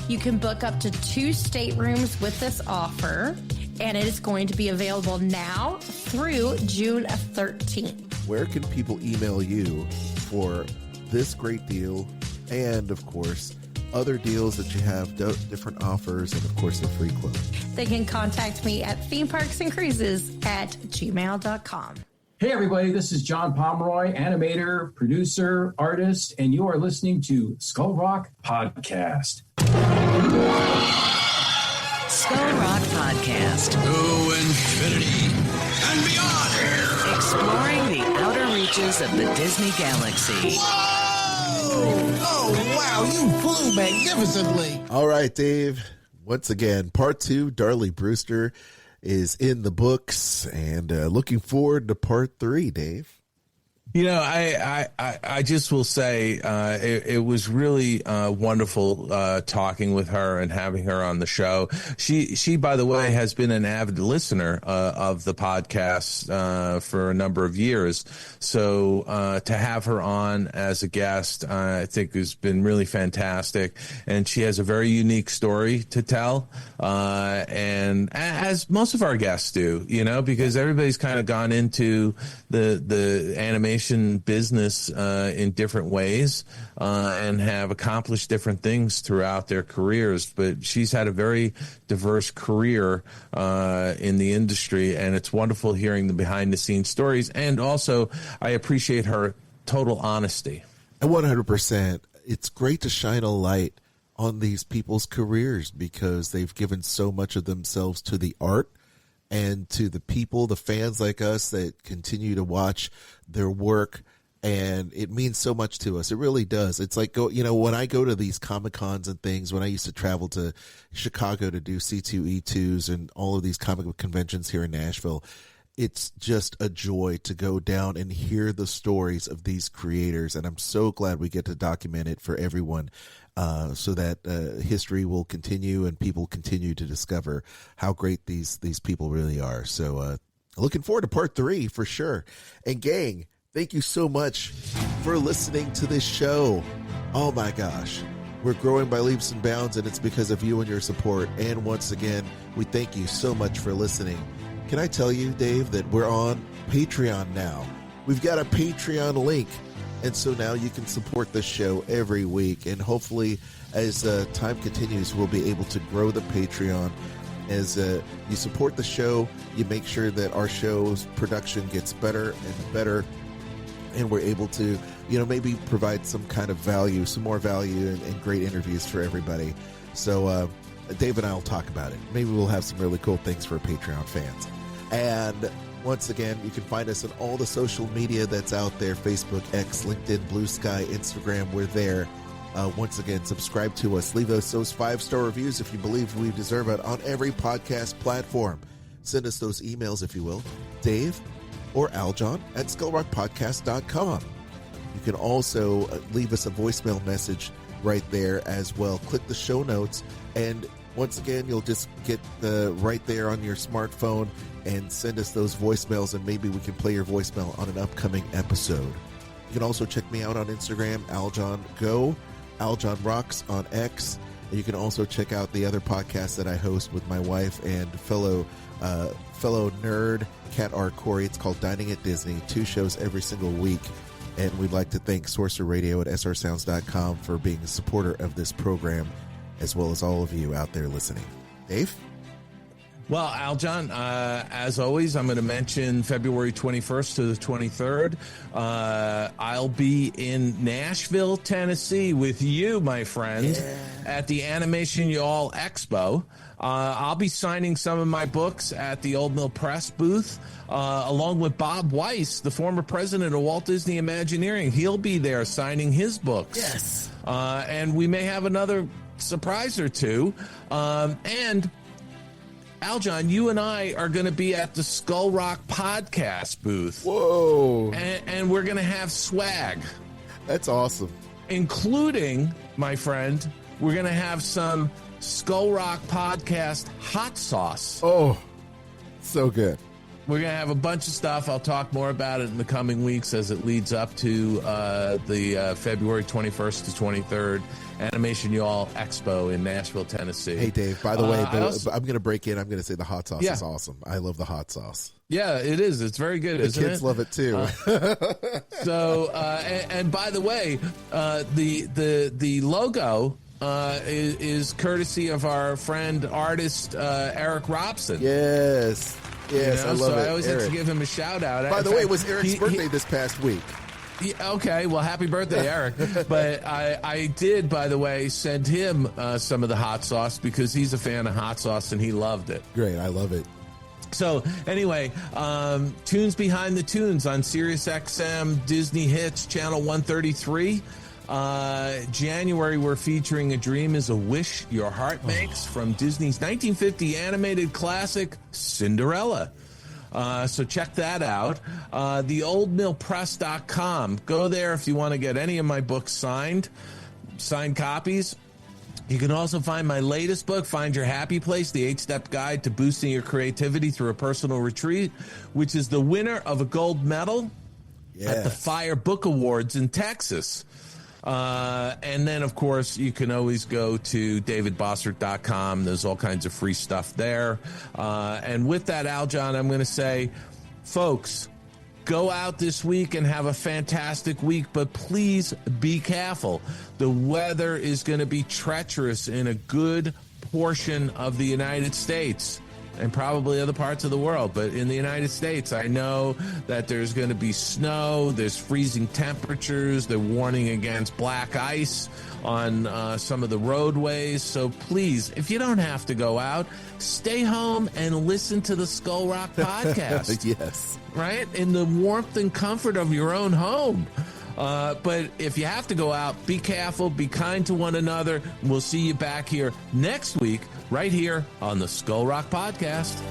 You can book up to 2 staterooms with this offer, and it is going to be available now through June 13th. Where can people email you for this great deal and, of course, other deals that you have, different offers, and, of course, the free club? They can contact me at themeparksandcruises@gmail.com. Hey, everybody, this is John Pomeroy, animator, producer, artist, and you are listening to Skull Rock Podcast. Skull Rock Podcast. To infinity and beyond. Exploring the outer reaches of the Disney galaxy. Whoa! Oh, wow, you flew magnificently. All right, Dave. Once again, part 2, Darlie Brewster is in the books, and looking forward to part 3, Dave. You know, I just will say it was really wonderful talking with her and having her on the show. She, by the way, has been an avid listener of the podcast for a number of years. So to have her on as a guest, I think has been really fantastic. And she has a very unique story to tell, and as most of our guests do, you know, because everybody's kind of gone into the animation business in different ways and have accomplished different things throughout their careers, but she's had a very diverse career in the industry, and it's wonderful hearing the behind the scenes stories. And also I appreciate her total honesty. And 100%, it's great to shine a light on these people's careers because they've given so much of themselves to the art and to the people, the fans like us that continue to watch their work. And it means so much to us. It really does. It's like, when I go to these Comic Cons and things, when I used to travel to Chicago to do C2E2s and all of these comic book conventions here in Nashville, it's just a joy to go down and hear the stories of these creators. And I'm so glad we get to document it for everyone. So that history will continue and people continue to discover how great these people really are. So looking forward to part 3 for sure. And gang, thank you so much for listening to this show. Oh my gosh, we're growing by leaps and bounds, and it's because of you and your support. And once again, we thank you so much for listening. Can I tell you, Dave, that we're on Patreon now? We've got a Patreon link. And so now you can support the show every week. And hopefully, as time continues, we'll be able to grow the Patreon. As you support the show, you make sure that our show's production gets better and better. And we're able to, maybe provide some kind of value, some more value and great interviews for everybody. So Dave and I will talk about it. Maybe we'll have some really cool things for Patreon fans. And once again, you can find us on all the social media that's out there: Facebook, X, LinkedIn, Blue Sky, Instagram. We're there. Once again, subscribe to us. Leave us those 5-star reviews if you believe we deserve it on every podcast platform. Send us those emails, if you will, Dave or Aljon at skullrockpodcast.com. You can also leave us a voicemail message right there as well. Click the show notes, and once again, you'll just get right there on your smartphone and send us those voicemails, and maybe we can play your voicemail on an upcoming episode. You can also check me out on Instagram, Aljon Go, Aljon Rocks on X. And you can also check out the other podcasts that I host with my wife and fellow nerd, Kat R. Corey. It's called Dining at Disney. 2 shows every single week. And we'd like to thank Sorcerer Radio at srsounds.com for being a supporter of this program, as well as all of you out there listening. Dave? Well, Aljon, as always, I'm going to mention February 21st to the 23rd. I'll be in Nashville, Tennessee with you, my friend, at the Animation Y'all Expo. I'll be signing some of my books at the Old Mill Press booth, along with Bob Weiss, the former president of Walt Disney Imagineering. He'll be there signing his books. Yes. And we may have another surprise or two. And Aljon, you and I are going to be at the Skull Rock Podcast booth. Whoa. And we're going to have swag. That's awesome. Including, my friend, we're going to have some Skull Rock Podcast hot sauce. Oh, so good. We're going to have a bunch of stuff. I'll talk more about it in the coming weeks as it leads up to the February 21st to 23rd Animation Y'all Expo in Nashville, Tennessee. Hey, Dave, by the way, I'm going to break in. I'm going to say the hot sauce is awesome. I love the hot sauce. Yeah, it is. It's very good, isn't it? The kids love it, too. And by the way, the logo is courtesy of our friend, artist Eric Robson. Yes. Yes, I love so it. I always Eric. have to give him a shout out. By the way, it was Eric's birthday this past week. Yeah, okay, well, happy birthday, Eric. But I did, by the way, send him some of the hot sauce because he's a fan of hot sauce and he loved it. Great, I love it. So anyway, Tunes Behind the Tunes on Sirius XM Disney Hits Channel 133. January, we're featuring A Dream is a Wish Your Heart Makes from Disney's 1950 animated classic Cinderella. So check that out. TheOldMillPress.com. Go there if you want to get any of my books signed copies. You can also find my latest book, Find Your Happy Place, the 8-Step Guide to Boosting Your Creativity Through a Personal Retreat, which is the winner of a gold medal at the Fire Book Awards in Texas. And then, of course, you can always go to davidbossert.com. There's all kinds of free stuff there. And with that, Aljon, I'm going to say, folks, go out this week and have a fantastic week, but please be careful. The weather is going to be treacherous in a good portion of the United States and probably other parts of the world. But in the United States, I know that there's going to be snow, there's freezing temperatures, they're warning against black ice on some of the roadways. So please, if you don't have to go out, stay home and listen to the Skull Rock podcast. Yes. Right? In the warmth and comfort of your own home. But if you have to go out, be careful, be kind to one another. We'll see you back here next week, right here on the Skull Rock Podcast.